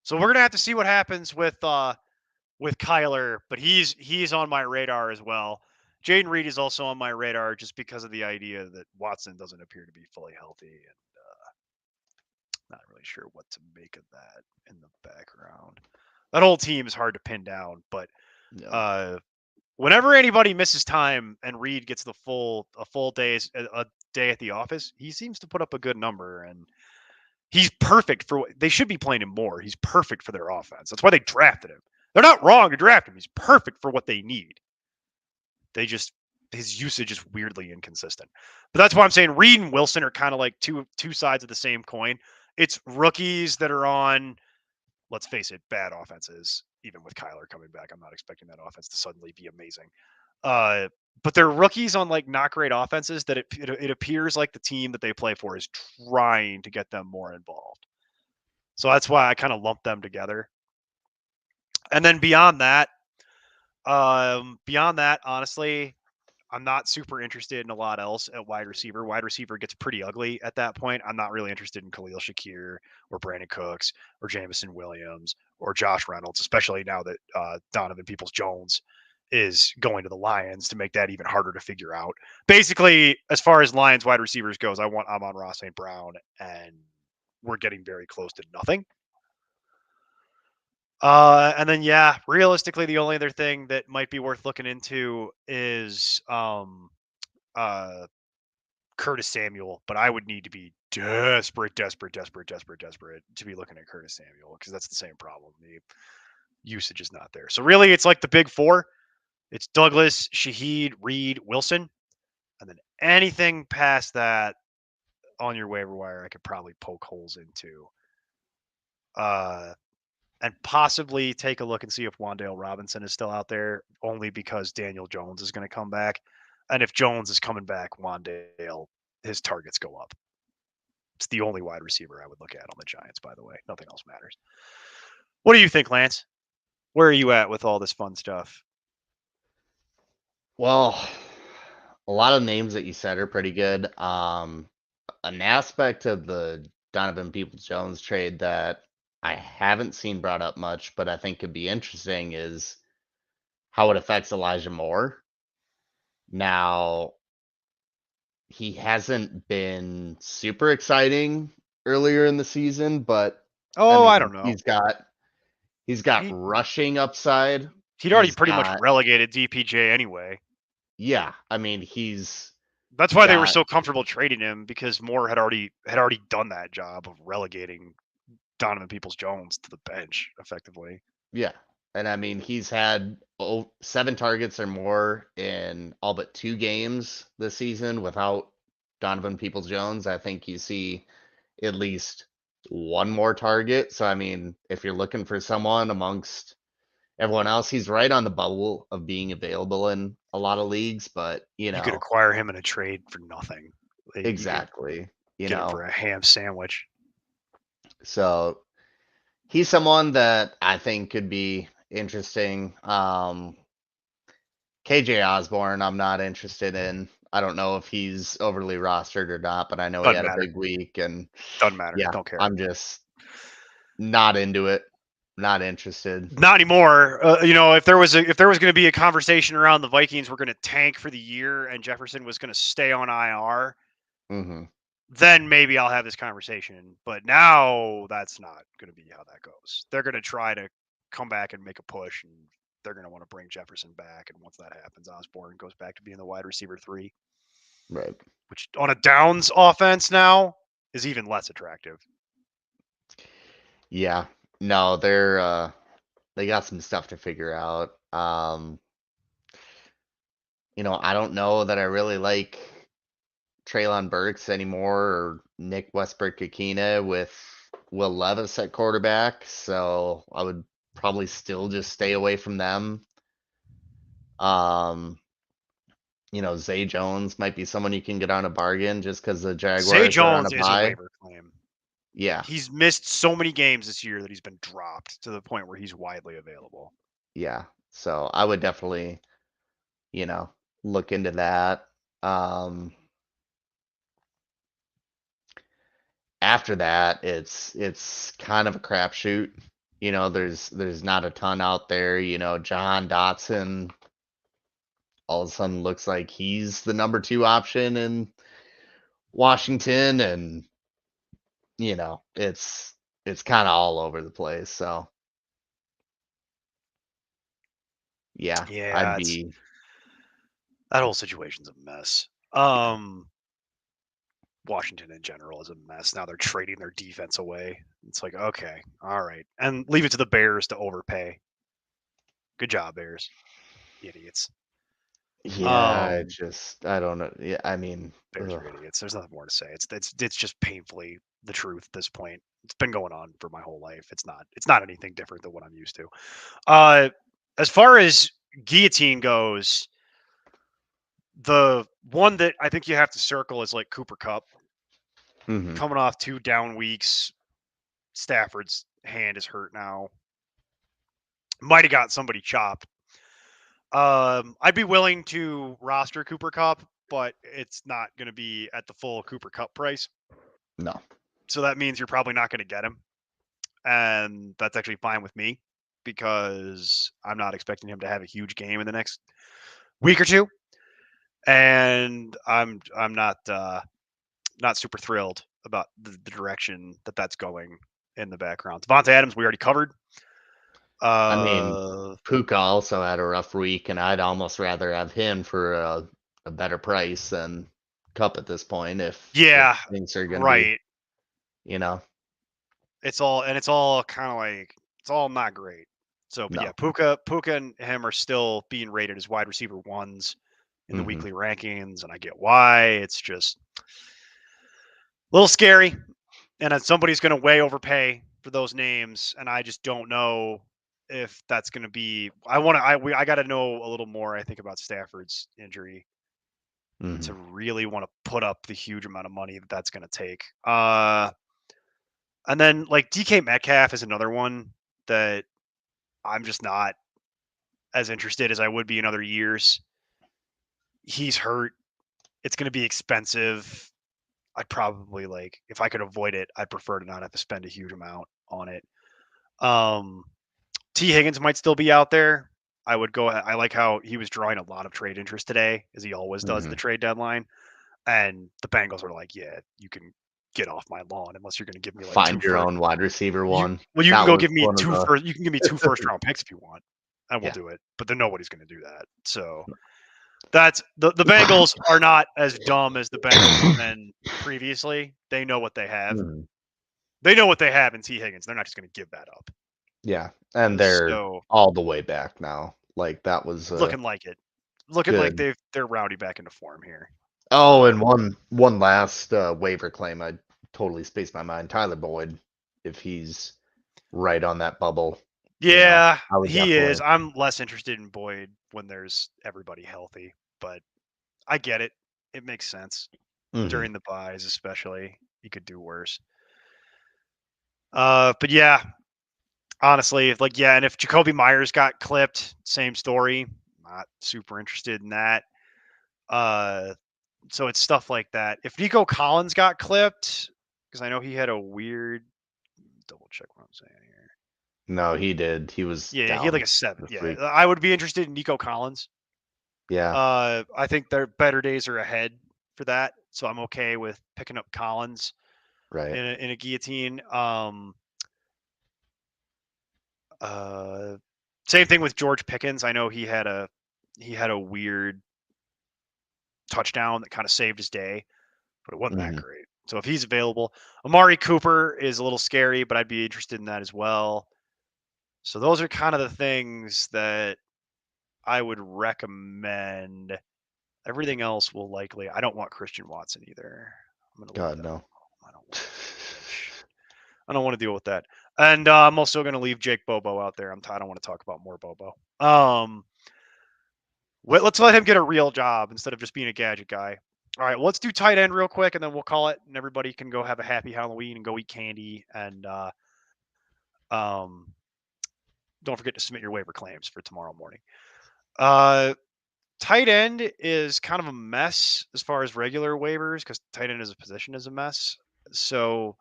So we're gonna have to see what happens with Kyler, but he's on my radar as well. Jaden Reed is also on my radar just because of the idea that Watson doesn't appear to be fully healthy, and not really sure what to make of that in the background. That whole team is hard to pin down, but whenever anybody misses time and Reed gets a full day at the office, he seems to put up a good number, and he's perfect for what they should be playing him more. He's perfect for their offense. That's why they drafted him. They're not wrong to draft him. He's perfect for what they need. His usage is weirdly inconsistent. But that's why I'm saying Reed and Wilson are kind of like two sides of the same coin. It's rookies that are on, let's face it, bad offenses. Even with Kyler coming back, I'm not expecting that offense to suddenly be amazing. But they're rookies on like not great offenses that it appears like the team that they play for is trying to get them more involved. So that's why I kind of lump them together. And then beyond that, honestly, I'm not super interested in a lot else at wide receiver. Wide receiver gets pretty ugly at that point. I'm not really interested in Khalil Shakir or Brandon Cooks or Jamison Williams or Josh Reynolds, especially now that Donovan Peoples-Jones is going to the Lions to make that even harder to figure out. Basically, as far as Lions wide receivers goes, I want Amon-Ra St. Brown, and we're getting very close to nothing. And then, yeah, realistically, the only other thing that might be worth looking into is Curtis Samuel, but I would need to be desperate to be looking at Curtis Samuel because that's the same problem. The usage is not there. So really, it's like the big 4. It's Douglas, Shaheed, Reed, Wilson, and then anything past that on your waiver wire, I could probably poke holes into. and possibly take a look and see if Wan'Dale Robinson is still out there, only because Daniel Jones is going to come back. And if Jones is coming back, Wan'Dale, his targets go up. It's the only wide receiver I would look at on the Giants, by the way. Nothing else matters. What do you think, Lance? Where are you at with all this fun stuff? Well, a lot of names that you said are pretty good. An aspect of the Donovan Peoples-Jones trade that I haven't seen brought up much, but I think could be interesting is how it affects Elijah Moore. Now, he hasn't been super exciting earlier in the season, but I Oh, I mean, don't know. he's got He, rushing upside. he'd already He's pretty much got relegated DPJ anyway. yeah, I mean, he's That's why they were got so comfortable trading him, because Moore had already done that job of relegating Donovan Peoples-Jones to the bench effectively. yeah. And I mean, he's had 7 targets or more in all but 2 games this season without Donovan Peoples-Jones. I think you see at least one more target. So I mean, if you're looking for someone amongst everyone else, he's right on the bubble of being available in a lot of leagues, but You could acquire him in a trade for nothing. You could exactly, get him for a ham sandwich. So he's someone that I think could be interesting. KJ Osborne, I'm not interested in. I don't know if he's overly rostered or not, but I know he Doesn't had a matter. big week, and Doesn't matter. yeah, Don't care. I'm just not into it. Not interested. Not anymore. If there was going to be a conversation around the Vikings were going to tank for the year and Jefferson was going to stay on IR, hmm then maybe I'll have this conversation. But now that's not going to be how that goes. They're going to try to come back and make a push, and they're going to want to bring Jefferson back. And once that happens, Osborne goes back to being the wide receiver 3, Right. which on a Downs offense now is even less attractive. Yeah. No, they got some stuff to figure out. I don't know that I really like Treylon Burks anymore or Nick Westbrook-Ikine with Will Levis at quarterback, so I would probably still just stay away from them. Um, Zay Jones might be someone you can get on a bargain just because the Zay Jaguars are on a Jones is a bye. waiver claim. Yeah, He's missed so many games this year that he's been dropped to the point where he's widely available. yeah. So I would definitely, look into that. After that, it's kind of a crapshoot. There's not a ton out there. Jahan Dotson all of a sudden looks like he's the number 2 option in Washington, and it's kind of all over the place. So yeah, I'd Yeah, be that whole situation's a mess. Washington in general is a mess. Now they're trading their defense away. It's like, okay, all right. And leave it to the Bears to overpay. Good job, Bears. Idiots. yeah. I don't know. Yeah, I mean, Bears are idiots. There's nothing more to say. It's just painfully the truth at this point. It's been going on for my whole life. It's not anything different than what I'm used to. As far as Guillotine goes, the one that I think you have to circle is like Cooper Kupp. mhm, Coming off 2 down weeks. Stafford's hand is hurt now. Might have got somebody chopped. I'd be willing to roster Cooper Kupp, but it's not going to be at the full Cooper Kupp price. no. So that means you're probably not going to get him. And that's actually fine with me because I'm not expecting him to have a huge game in the next week or two. And I'm not super thrilled about the direction that's going in the background. Devontae Adams, we already covered. I mean, Uh, Puka also had a rough week, and I'd almost rather have him for a better price than Cup at this point if yeah, things are going to be, right. you know, It's all kind of like it's all not great. So, but yeah, no. Puka and him are still being rated as wide receiver 1s in the hmm weekly rankings, and I get why. It's just a little scary, and somebody's going to way overpay for those names, and I just don't know if that's going to be. I got to know a little more. I think about Stafford's injury to really want to put up the huge amount of money that's going to take. And then like DK Metcalf is another one that I'm just not as interested as I would be in other years. He's hurt. It's going to be expensive. I'd probably like if I could avoid it, I'd prefer to not have to spend a huge amount on it. T. Higgins might still be out there. I would go. I like how he was drawing a lot of trade interest today, as he always does at the trade deadline. And the Bengals are like, yeah, you can get off my lawn unless you're going to give me like find your own wide receiver one. You That can go was give me one of the- You can give me 2 first-round picks if you want, and we'll Yeah. do it. But then nobody's going to do that. So that's the Bengals are not as dumb as the Bengals have been previously. They know what they have. They know what they have in T. Higgins. They're not just going to give that up. Yeah, and they're all the way back now. Like that was looking like it. Looking like they're rowdy back into form here. Oh, and one last waiver claim. I totally spaced my mind. Tyler Boyd, if he's right on that bubble. Yeah, he is. I'm less interested in Boyd when there's everybody healthy, but I get it. It makes sense. During the buys, especially. You could do worse. But yeah, honestly, and if Jacoby Myers got clipped, same story. Not super interested in that. So it's stuff like that. If Nico Collins got clipped, because I know he had a weird double check what I'm saying here. No, he did. He was he had like a 7. Yeah, freak. I would be interested in Nico Collins. Yeah. I think their better days are ahead for that, so I'm okay with picking up Collins. Right. In a guillotine. Same thing with George Pickens. I know he had a weird touchdown that kind of saved his day, but it wasn't that great. So if he's available, Amari Cooper is a little scary, but I'd be interested in that as well. So those are kind of the things that I would recommend. Everything else will likely. I don't want Christian Watson either. I'm gonna God no. I don't want to deal with that. And I'm also going to leave Jake Bobo out there. I don't want to talk about more Bobo. Let's let him get a real job instead of just being a gadget guy. All right, let's do tight end real quick, and then we'll call it, and everybody can go have a happy Halloween and go eat candy. And don't forget to submit your waiver claims for tomorrow morning. Tight end is kind of a mess as far as regular waivers because tight end as a position is a mess. So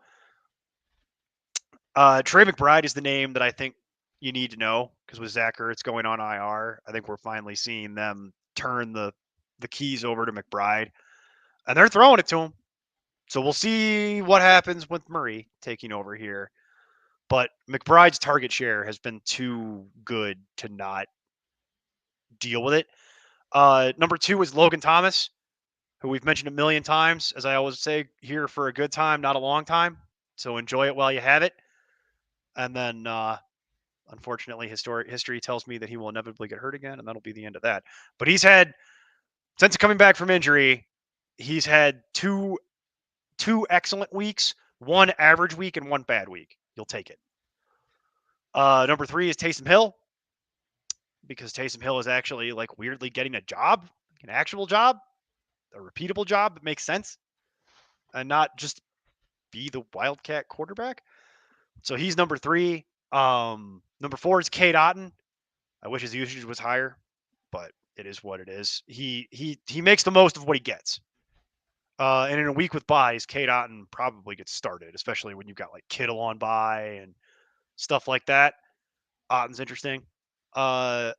Trey McBride is the name that I think you need to know because with Zach Ertz going on IR, I think we're finally seeing them turn the keys over to McBride, and they're throwing it to him. So we'll see what happens with Murray taking over here. But McBride's target share has been too good to not deal with it. Number 2 is Logan Thomas, who we've mentioned a million times. As I always say, here for a good time, not a long time. So enjoy it while you have it. And then unfortunately, history tells me that he will inevitably get hurt again, and that'll be the end of that. But he's had, since coming back from injury, he's had two excellent weeks, 1 average week, and 1 bad week. You'll take it. Number 3 is Taysom Hill, because Taysom Hill is actually like weirdly getting a job, an actual job, a repeatable job that makes sense, and not just be the Wildcat quarterback. So he's number 3. Number 4 is Cade Otton. I wish his usage was higher, but it is what it is. He makes the most of what he gets. And in a week with buys, Cade Otton probably gets started, especially when you've got like Kittle on buy and stuff like that. Otton's interesting. And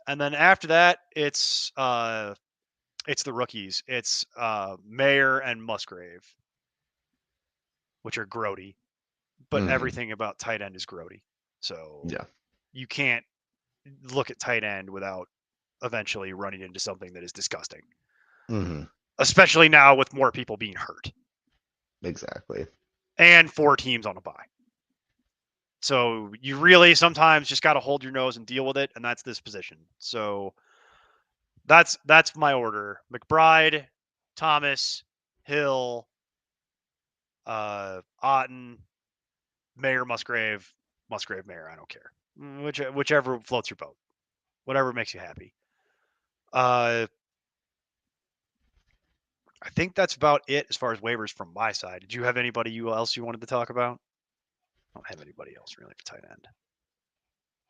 then after that, it's the rookies. It's Mayer and Musgrave, which are grody, but everything about tight end is grody. So you can't look at tight end without eventually running into something that is disgusting. Especially now with more people being hurt. Exactly. And 4 teams on a bye. So you really sometimes just got to hold your nose and deal with it, and that's this position. So that's my order. McBride, Thomas, Hill, Otton, Mayor, Musgrave, Mayor. I don't care. Whichever floats your boat. Whatever makes you happy. I think that's about it as far as waivers from my side. Did you have anybody else you wanted to talk about? I don't have anybody else really for tight end.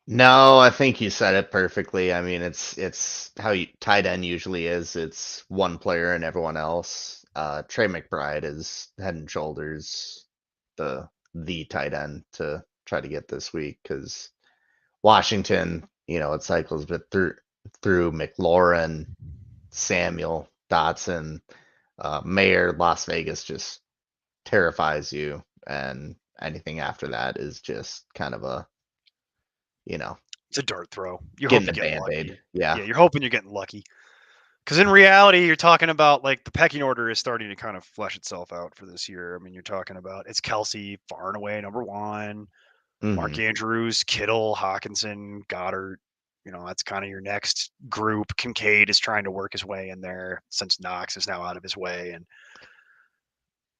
No, I think you said it perfectly. I mean, it's how tight end usually is. It's one player and everyone else. Trey McBride is head and shoulders the tight end to try to get this week because Washington, it cycles but through McLaurin, Samuel, Dotson, Mayer, Las Vegas just terrifies you, and anything after that is just kind of a, It's a dart throw. You hope getting you a get band-aid. lucky. Yeah. Yeah, you're hoping you're getting lucky. Because in reality, you're talking about like the pecking order is starting to kind of flesh itself out for this year. I mean, you're talking about it's Kelsey far and away number one, Mark Hmm. Andrews, Kittle, Hawkinson, Goddard. That's kind of your next group. Kincaid is trying to work his way in there since Knox is now out of his way, and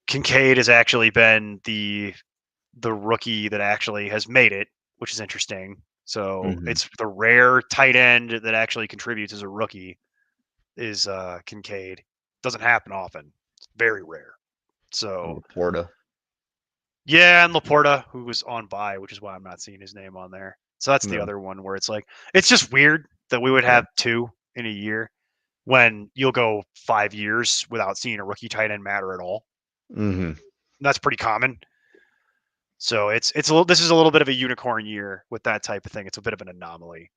Kincaid has actually been the rookie that actually has made it, which is interesting. So Hmm. it's the rare tight end that actually contributes as a rookie is Kincaid. Doesn't happen often. It's very rare. So Laporta. yeah, and Laporta, who was on bye, which is why I'm not seeing his name on there. So that's the No. other one where it's like it's just weird that we would Yeah. have two in a year when you'll go 5 years without seeing a rookie tight end matter at all. Hmm. That's pretty common. So it's a little. This is a little bit of a unicorn year with that type of thing. It's a bit of an anomaly.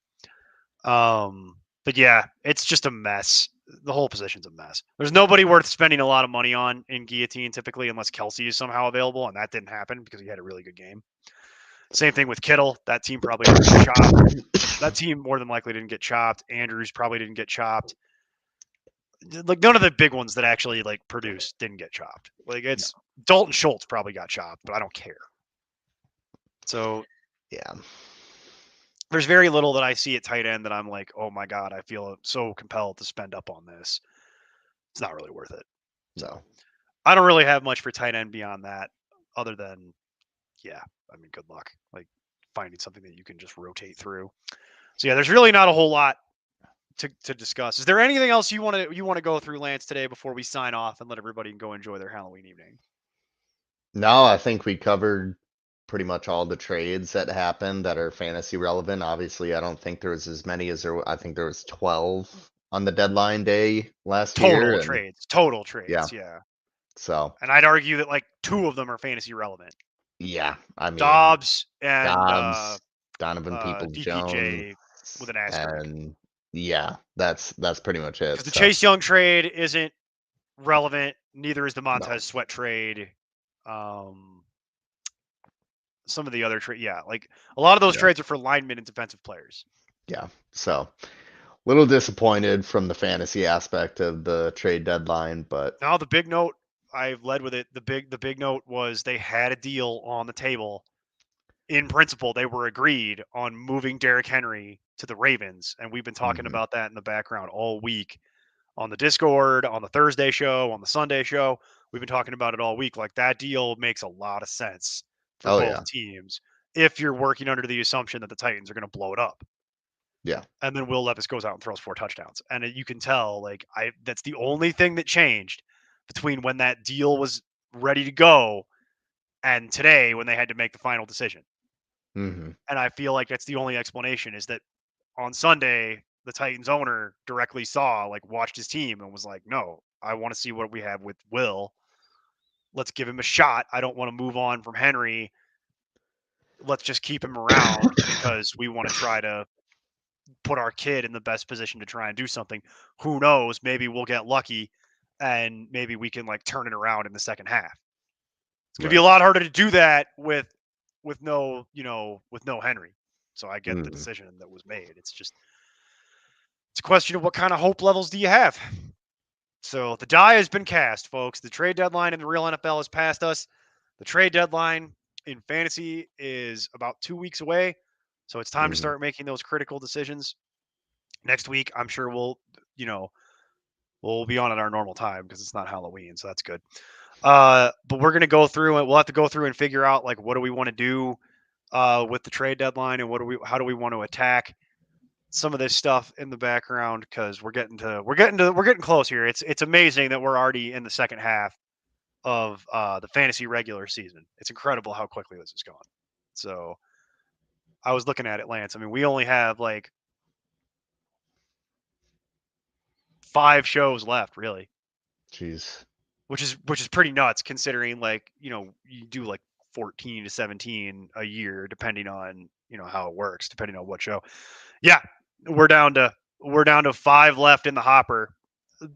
But yeah, it's just a mess. The whole position's a mess. There's nobody worth spending a lot of money on in Guillotine typically, unless Kelsey is somehow available, and that didn't happen because he had a really good game. Same thing with Kittle. That team probably didn't get chopped. That team more than likely didn't get chopped. Andrews probably didn't get chopped. Like none of the big ones that actually like produce didn't get chopped. Like No. it's Dalton Schultz probably got chopped, but I don't care. So Yeah. there's very little that I see at tight end that I'm like, oh my God, I feel so compelled to spend up on this. It's not really worth it. So No. I don't really have much for tight end beyond that, other than, yeah, I mean, good luck. Like finding something that you can just rotate through. So yeah, there's really not a whole lot to discuss. Is there anything else you want to go through, Lance, today before we sign off and let everybody go enjoy their Halloween evening? No, I think we covered pretty much all the trades that happened that are fantasy relevant. Obviously, I don't think there was as many as I think there was 12 on the deadline day last year, and Total yeah. trades, yeah. So, And I'd argue that like two of them are fantasy relevant. yeah, I mean, Dobbs and Dobbs, Donovan Peoples-Jones, DPJ with an asterisk. and yeah, that's pretty much it. Because the So, Chase Young trade isn't relevant. Neither is the no, Montez Sweat trade. Some of the other trade, yeah, like a lot of those yeah, trades are for linemen and defensive players. yeah. So, little disappointed from the fantasy aspect of the trade deadline, but Now the big note, I've led with it. The big note was they had a deal on the table. In principle, they were agreed on moving Derrick Henry to the Ravens, and we've been talking mhm. about that in the background all week on the Discord, on the Thursday show, on the Sunday show. We've been talking about it all week. Like that deal makes a lot of sense for Oh both yeah, teams if you're working under the assumption that the Titans are going to blow it up. yeah. And then Will Levis goes out and throws 4 touchdowns. And you can tell, like, that's the only thing that changed between when that deal was ready to go and today when they had to make the final decision. Hmm. And I feel like that's the only explanation is that on Sunday, the Titans owner directly saw, like, watched his team and was like, no, I want to see what we have with Will. Let's give him a shot. I don't want to move on from Henry. Let's just keep him around because we want to try to put our kid in the best position to try and do something. Who knows? Maybe we'll get lucky and maybe we can like turn it around in the second half. It's going to be Right. a lot harder to do that with no, with no Henry. So I get the Hmm. decision that was made. It's a question of what kind of hope levels do you have? So the die has been cast, folks. The trade deadline in the real NFL has passed us. The trade deadline in fantasy is about 2 weeks away. So it's time to Hmm. start making those critical decisions. Next week, I'm sure we'll be on at our normal time because it's not Halloween, so that's good. But we're gonna go through and we'll have to go through and figure out like what do we want to do with the trade deadline and how do we want to attack some of this stuff in the background because we're getting close here. It's amazing that we're already in the second half of the fantasy regular season. It's incredible how quickly this is going. So I was looking at it, Lance. I mean, we only have like 5 shows left, really, Jeez. which is pretty nuts considering like you do like 14 to 17 a year depending on how it works, depending on what show. Yeah, we're down to we're down to 5 left in the hopper.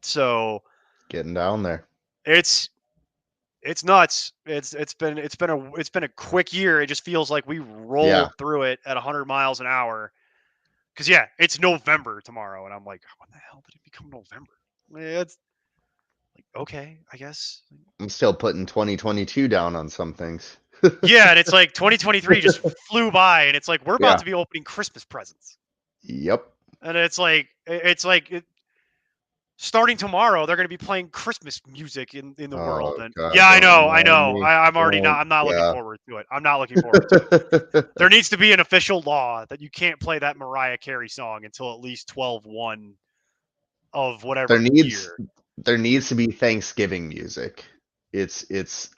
So Getting down there. it's it's nuts. It's been a quick year. It just feels like we Yeah. rolled through it at 100 miles an hour. Because yeah, it's November tomorrow, and I'm like, when the hell did it become November? It's like okay, I guess. I'm still putting 2022 down on some things. Yeah, and it's like 2023 just flew by, and it's like we're about Yeah. to be opening Christmas presents, Yep. and starting tomorrow, they're going to be playing Christmas music in the world. Oh And God, yeah, don't I remind know. me. I'm already not. Don't. I'm not looking Yeah. forward to it. I'm not looking forward to it. There needs to be an official law that you can't play that Mariah Carey song until at least 12/1 of whatever year. There needs to be Thanksgiving music. It's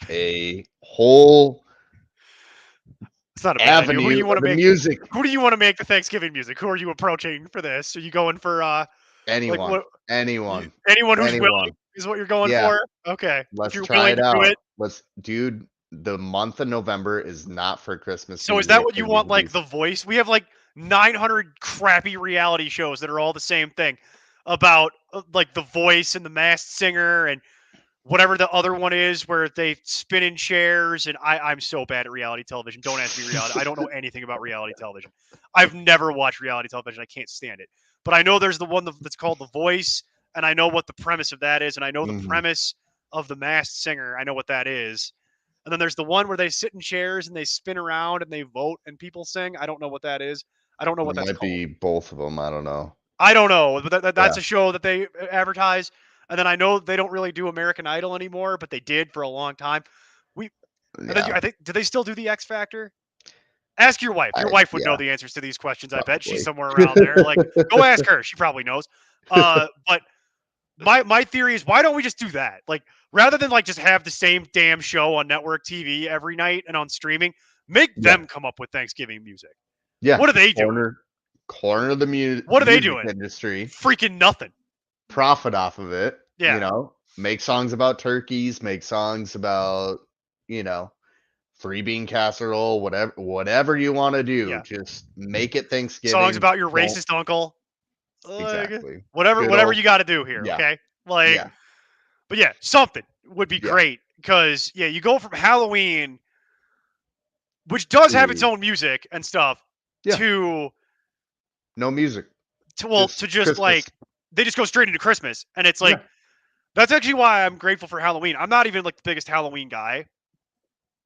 a whole It's not a bad idea. Who do avenue you want of to the make? music. Who do you want to make the Thanksgiving music? Who are you approaching for this? Are you going for like Anyone. what? Anyone. Anyone who's willing Anyone. is what you're going Yeah. for? Okay. If Let's you're try willing it to do out. it. Dude, the month of November is not for Christmas So is music. that what you want, like The Voice? We have like 900 crappy reality shows that are all the same thing about like The Voice and The Masked Singer and whatever the other one is where they spin in chairs. And I'm so bad at reality television. Don't ask me reality. I don't know anything about reality television. I've never watched reality television. I can't stand it. But I know there's the one that's called The Voice, and I know what the premise of that is, and I know the Mhm. premise of The Masked Singer. I know what that is. And then there's the one where they sit in chairs and they spin around and they vote and people sing. I don't know what that is. I don't know what It that's might called. be both of them. I don't know. I don't know, but Yeah. that's a show that they advertise. And then I know they don't really do American Idol anymore, but they did for a long time. We and then Yeah. I think do they still do the X Factor? Ask your wife. Your wife would know Yeah, the answers to these questions. I bet she's probably. somewhere around there. Like, go ask her. She probably knows. But my theory is why don't we just do that? Like rather than like just have the same damn show on network TV every night and on streaming, make Yeah. them come up with Thanksgiving music. Yeah. What are they doing? Corner the What are they music doing? industry, Freaking nothing. profit off of it, Yeah. make songs about turkeys, make songs about, you know, three bean casserole, whatever you want to do, Yeah. just make it Songs Thanksgiving. about your Don't racist uncle. Like exactly. Good whatever old you got to do here, yeah. okay? Like Yeah. but yeah, something would be Yeah. great cuz yeah, you go from Halloween which does have its To own music and stuff yeah, to no music. to Just just Christmas. like they just go straight into Christmas and it's like Yeah. that's actually why I'm grateful for Halloween. I'm not even like the biggest Halloween guy.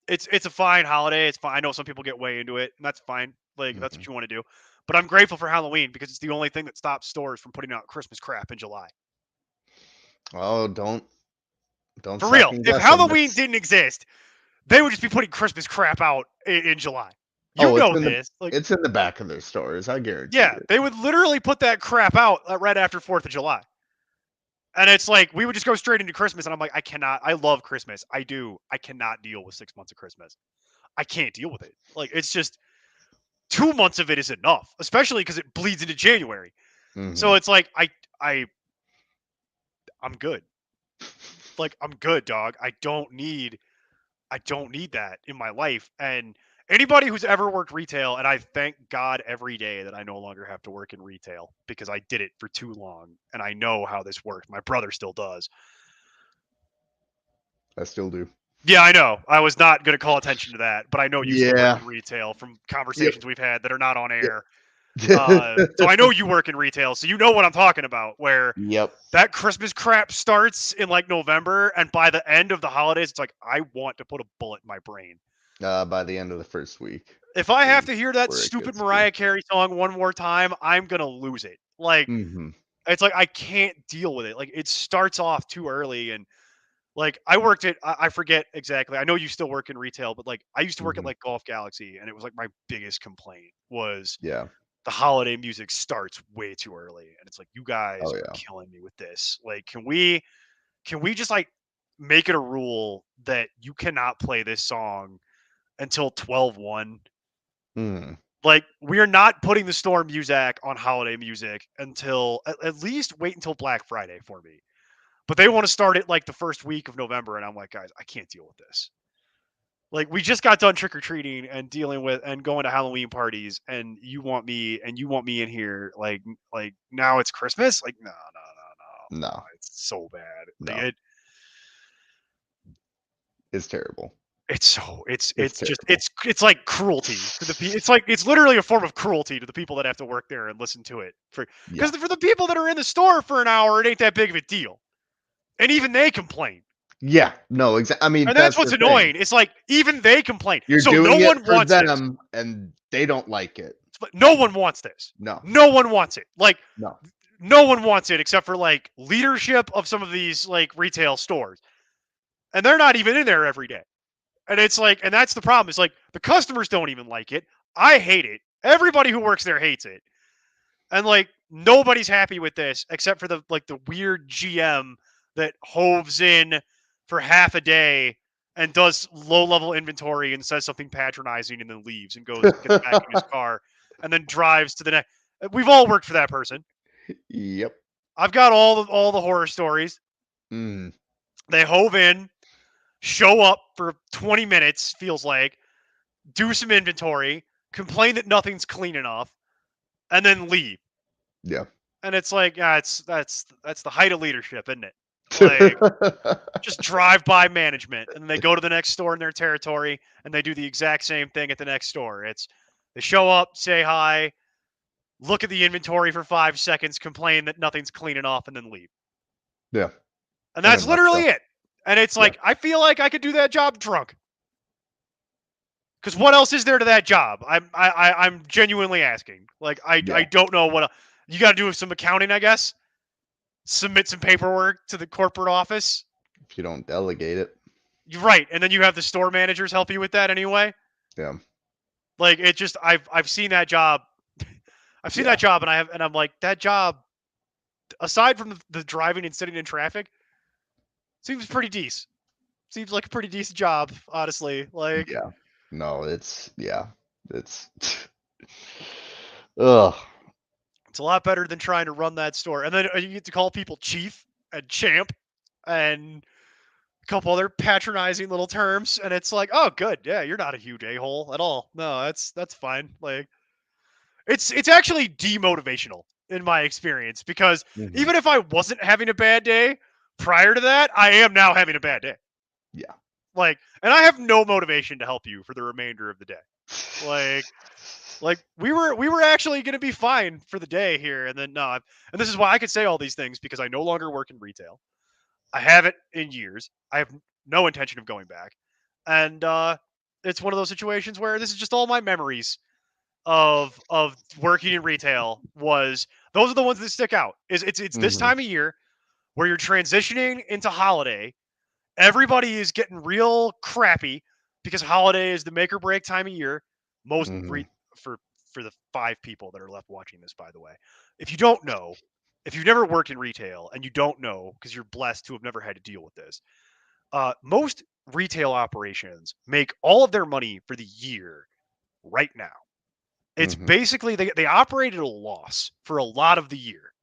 It's a fine holiday. It's fine. I know some people get way into it, and that's fine. Like that's Mhm. what you want to do. But I'm grateful for Halloween because it's the only thing that stops stores from putting out Christmas crap in July. Oh, don't For real. second If guess them. Halloween didn't exist, they would just be putting Christmas crap out in July. You Oh, know this. Like it's in the back of their stores. I guarantee yeah, it. they would literally put that crap out right after 4th of July. And it's like we would just go straight into Christmas and I'm like I cannot. I love Christmas. I do. I cannot deal with 6 months of Christmas. I can't deal with it. Like it's just 2 months of it is enough, especially because it bleeds into January. So Mhm. it's like I'm good. Like I'm good, dog. I don't need that in my life. And anybody who's ever worked retail, and I thank God every day that I no longer have to work in retail because I did it for too long and I know how this works. My brother still does. I still do. Yeah, I know. I was not going to call attention to that, but I know you still work Yeah. in retail from Yep. conversations we've had that are not on air. Yep. So I know you work in retail, so you know what I'm talking about. Where Yep. that Christmas crap starts in like November, and by the end of the holidays, it's like I want to put a bullet in my brain. By the end of the first week If I have is to hear that where it stupid gets to be. Mariah Carey song one more time, I'm gonna lose it. Like Mhm. it's like I can't deal with it. Like it starts off too early, and Like I worked at, I forget exactly. I know you still work in retail, but like I used to work at Hmm. like Golf Galaxy, and it was like my biggest complaint was Yeah. the holiday music starts way too early, and it's like you guys Oh are yeah. killing me with this. Like, can we just like make it a rule that you cannot play this song until 12:01? Mm. Like we are not putting the Storm music on holiday music until at least wait until Black Friday for me. But they want to start it like the first week of November, and I'm like, guys, I can't deal with this. Like we just got done trick or treating and dealing with and going to Halloween parties, and you want me in here like now it's Christmas. Like no, no, no, no, No. it's so bad. Like No. It's terrible. it's so It's it's just terrible. it's like cruelty to the people. It's like it's literally a form of cruelty to the people that have to work there and listen to it for because Yeah. for the people that are in the store for an hour, it ain't that big of a deal, and even they complain. Yeah. No. Exactly. I mean, And that's that's what's the thing. annoying. It's like even they complain. You're So no doing it one for wants this. them, and they don't like it. No one wants this. No. No one wants it. Like No. no one wants it except for like leadership of some of these like retail stores. And they're not even in there every day. And it's like, and that's the problem. It's like the customers don't even like it. I hate it. Everybody who works there hates it. And like nobody's happy with this except for the weird GM that hoves in for half a day and does low level inventory and says something patronizing and then leaves and goes gets back in his car and then drives to the next. We've all worked for that person. Yep. I've got all the horror stories. Mm. They hove in, show up for 20 minutes, feels like, do some inventory, complain that nothing's clean enough, and then leave. Yeah. And it's like, yeah, that's the height of leadership, isn't it? Like just drive by management, and they go to the next store in their territory, and they do the exact same thing at the next store. It's they show up, say hi, look at the inventory for 5 seconds, complain that nothing's clean enough, and then leave. Yeah. And In a that's literally nutshell. it. And it's Yeah. like I feel like I could do that job drunk. Because what else is there to that job? I'm genuinely asking. Like I Yeah. don't know what you got to do with some accounting, I guess. Submit some paperwork to the corporate office. If you don't delegate it. You're right, and then you have the store managers help you with that anyway. Yeah. Like it just I've seen that job. I've seen that Yeah. job, and I'm like that job. Aside from the driving and sitting in traffic, seems pretty decent. Seems like a pretty decent job, honestly. Like Yeah. No, it's yeah. It's ugh. it's a lot better than trying to run that store. And then you get to call people chief and champ and a couple other patronizing little terms, and it's like, oh, good, yeah, you're not a huge a hole at all. No, that's fine. Like it's actually demotivational in my experience because Mhm. even if I wasn't having a bad day prior to that, I am now having a bad day. Yeah. Like, and I have no motivation to help you for the remainder of the day. Like, like we were actually going to be fine for the day here, and then no, and this is why I could say all these things because I no longer work in retail. I haven't in years. I have no intention of going back, and it's one of those situations where this is just all my memories of working in retail. Was those are the ones that stick out. Is it's this Mhm. time of year where you're transitioning into holiday. Everybody is getting real crappy because holiday is the make or break time of year. Most Mhm. for the 5 people that are left watching this, by the way, if you don't know, if you've never worked in retail and you don't know because you're blessed to have never had to deal with this, most retail operations make all of their money for the year right now. It's Mhm. basically they operate at a loss for a lot of the year,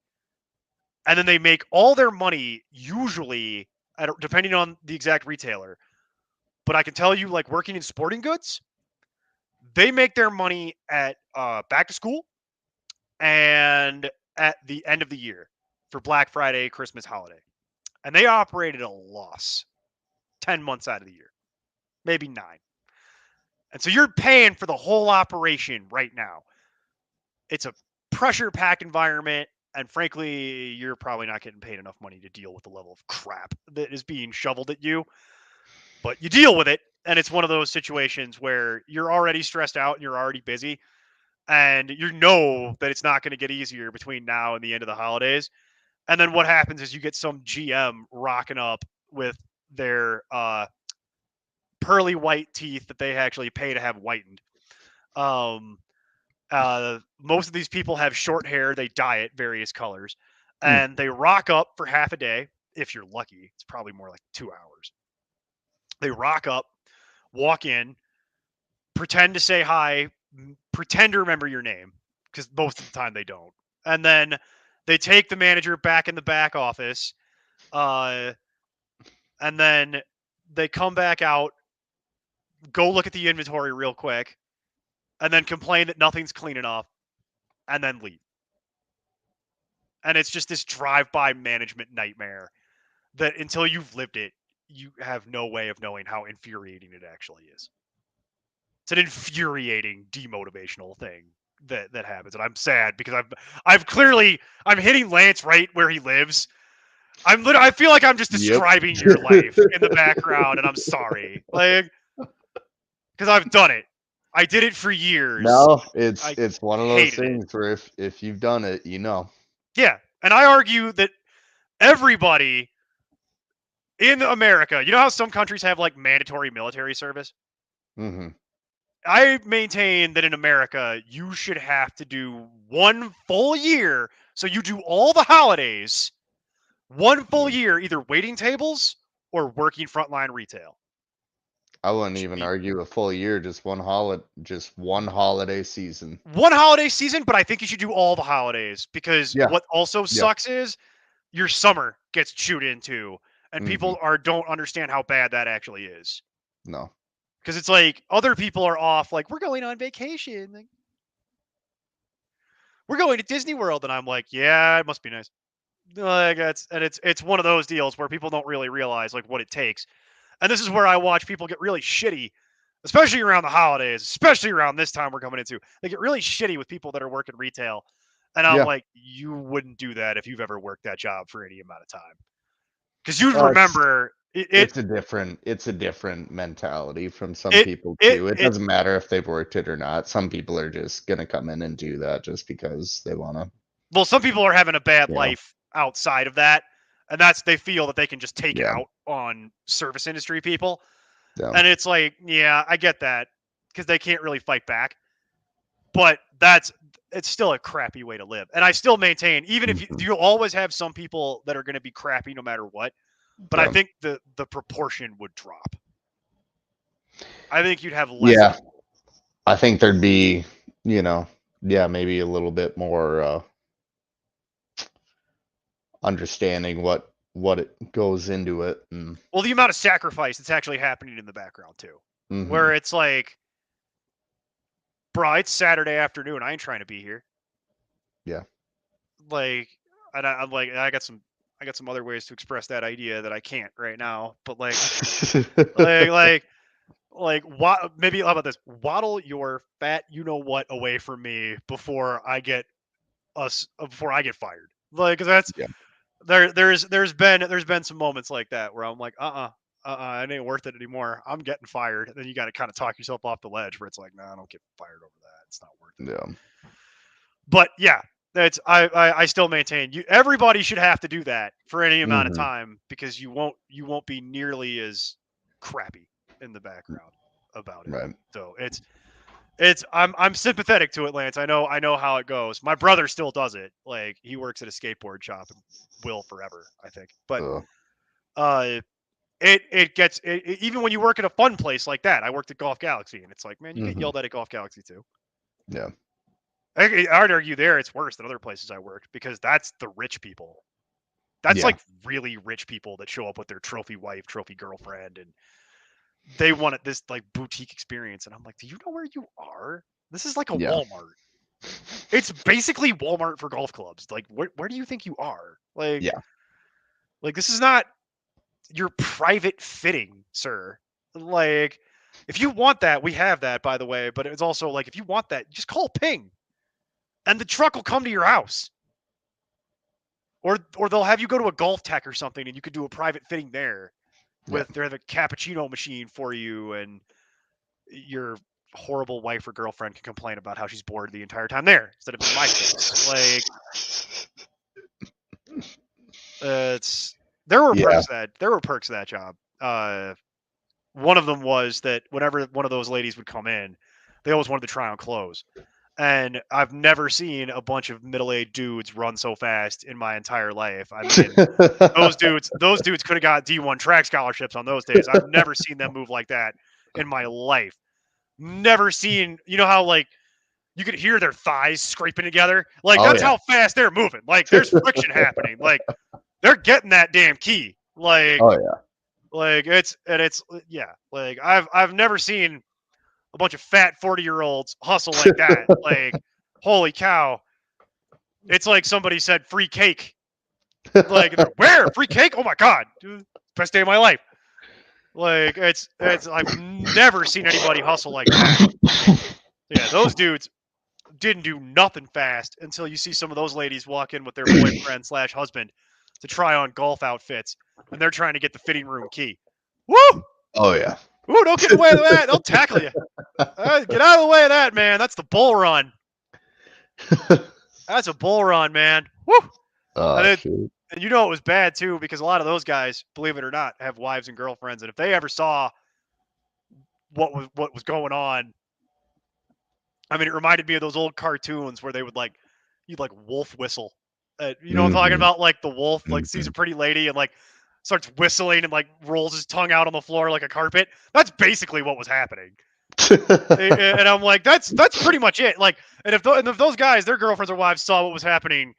and then they make all their money usually depending on the exact retailer. But I can tell you, like working in sporting goods, they make their money at back to school and at the end of the year for Black Friday, Christmas, holiday. And they operate at a loss 10 months out of the year, maybe 9. And so you're paying for the whole operation right now. It's a pressure pack environment. And frankly, you're probably not getting paid enough money to deal with the level of crap that is being shoveled at you, but you deal with it. And it's one of those situations where you're already stressed out and you're already busy. And you know that it's not going to get easier between now and the end of the holidays. And then what happens is you get some GM rocking up with their pearly white teeth that they actually pay to have whitened. Um, most of these people have short hair. They dye it various colors, Mm. and they rock up for half a day. If you're lucky, it's probably more like 2 hours. They rock up, walk in, pretend to say hi, pretend to remember your name, because most of the time they don't. And then they take the manager back in the back office, and then they come back out, go look at the inventory real quick, and then complain that nothing's clean enough, and then leave. And it's just this drive-by management nightmare that until you've lived it, you have no way of knowing how infuriating it actually is. It's an infuriating, demotivational thing that happens, and I'm sad because I'm hitting Lance right where he lives. I feel like I'm just Yep. describing your life in the background, and I'm sorry, like, because I've done it. I did it for years. No, I it's one of those hated it. things where if you've done it, you know. Yeah, and I argue that everybody in America, you know how some countries have like mandatory military service? Hmm. I maintain that in America, you should have to do 1 full year. So you do all the holidays, 1 full year, either waiting tables or working frontline retail. I wouldn't Should even be argue a full year, just one holiday season. one holiday season, but I think you should do all the holidays because Yeah. what also Yeah. sucks is your summer gets chewed into, and Hmm. people don't understand how bad that actually is. No. Because it's like other people are off, like we're going on vacation, like we're going to Disney World, and I'm like, yeah, it must be nice. Like it's one of those deals where people don't really realize like what it takes, and this is where I watch people get really shitty, especially around the holidays, especially around this time we're coming into. They get really shitty with people that are working retail, and I'm Yeah. like, you wouldn't do that if you've ever worked that job for any amount of time, because you'd It's remember it. it's a different mentality from some It people it too. It it doesn't matter if they've worked it or not. Some people are just gonna come in and do that just because they wanna, well, some people are having a bad you know. life outside of that, and that's they feel that they can just take it Yeah. out on service industry people. Yeah. And it's like, yeah, I get that because they can't really fight back. But it's still a crappy way to live. And I still maintain, even if Mhm. you'll always have some people that are going to be crappy no matter what. But I Yeah. think the proportion would drop. I think you'd have less of Yeah. it. I think there'd be, you know, yeah, maybe a little bit more understanding what it goes into it. And Well, the amount of sacrifice that's actually happening in the background too, hmm. where it's like, bro, it's Saturday afternoon. I ain't trying to be here. Yeah. Like, and I'm like, I got some other ways to express that idea that I can't right now. But like, like, maybe how about this? Waddle your fat, you know what, away from me before I get fired. Like, 'cause that's Yeah. there's been some moments like that where I'm like, it ain't worth it anymore. I'm getting fired. And then you got to kind of talk yourself off the ledge where it's like, nah, I don't get fired over that. It's not worth it. Yeah. But yeah, that's I still maintain everybody should have to do that for any amount of Hmm. time because you won't be nearly as crappy in the background about it. Right. So I'm sympathetic to it, Lance. I know how it goes. My brother still does it. Like he works at a skateboard shop and will forever, I think. But Uh, uh it gets even when you work at a fun place like that. I worked at Golf Galaxy and it's like, man, you get hmm. yelled at Golf Galaxy too. Yeah. I'd argue there it's worse than other places I worked because that's the rich people. That's Yeah. like really rich people that show up with their trophy wife, trophy girlfriend, and they want this like boutique experience. And I'm like, do you know where you are? This is like a Yeah. Walmart. It's basically Walmart for golf clubs. Like, where do you think you are? Yeah. Like this is not your private fitting, sir. Like, if you want that, we have that, by the way. But it's also like, if you want that, just call Ping, and the truck will come to your house. Or they'll have you go to a Golf Tech or something, and you could do a private fitting there Yeah. with their the cappuccino machine for you, and your horrible wife or girlfriend can complain about how she's bored the entire time there instead of in my place. Like it's there were Yeah. perks that there were perks of that job. one of them was that whenever one of those ladies would come in, they always wanted to try on clothes. And I've never seen a bunch of middle-aged dudes run so fast in my entire life. I mean, those dudes could have got D1 track scholarships on those days. I've never seen them move like that in my life. Never seen, you know how like you could hear their thighs scraping together? Like that's how fast they're moving. Like there's friction happening. Like they're getting that damn key. Like like it's yeah. Like I've never seen a bunch of fat 40-year-olds hustle like that. Like holy cow. It's like somebody said free cake. Like where? Free cake? Oh my god. Dude, best day of my life. Like it's I've never seen anybody hustle like that. Yeah, those dudes didn't do nothing fast until you see some of those ladies walk in with their boyfriend / husband to try on golf outfits, and they're trying to get the fitting room key. Woo! Oh yeah. Ooh, don't get in the way of that. They'll tackle you. Get out of the way of that, man. That's the bull run. That's a bull run, man. Woo! And you know it was bad too because a lot of those guys, believe it or not, have wives and girlfriends, and if they ever saw what was going on, I mean, it reminded me of those old cartoons where they would you'd wolf whistle. You know what I'm talking about? Like the wolf sees a pretty lady and starts whistling and rolls his tongue out on the floor like a carpet. That's basically what was happening. And I'm like, that's pretty much it. And if those guys, their girlfriends or wives saw what was happening,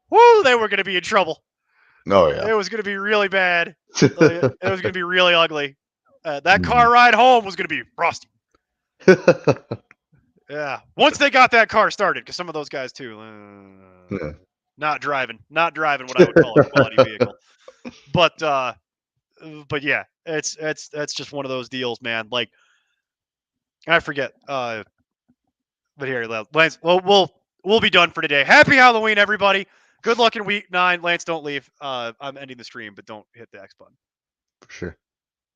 whoo, they were going to be in trouble. Oh yeah. It was going to be really bad. It was going to be really ugly. That car ride home was going to be frosty. Yeah. Once they got that car started, because some of those guys too, not driving what I would call a quality vehicle. But yeah, it's just one of those deals, man. Like I forget. But here, Lance. Well, we'll be done for today. Happy Halloween, everybody. Good luck in week 9. Lance, don't leave. I'm ending the stream, but don't hit the X button. For sure.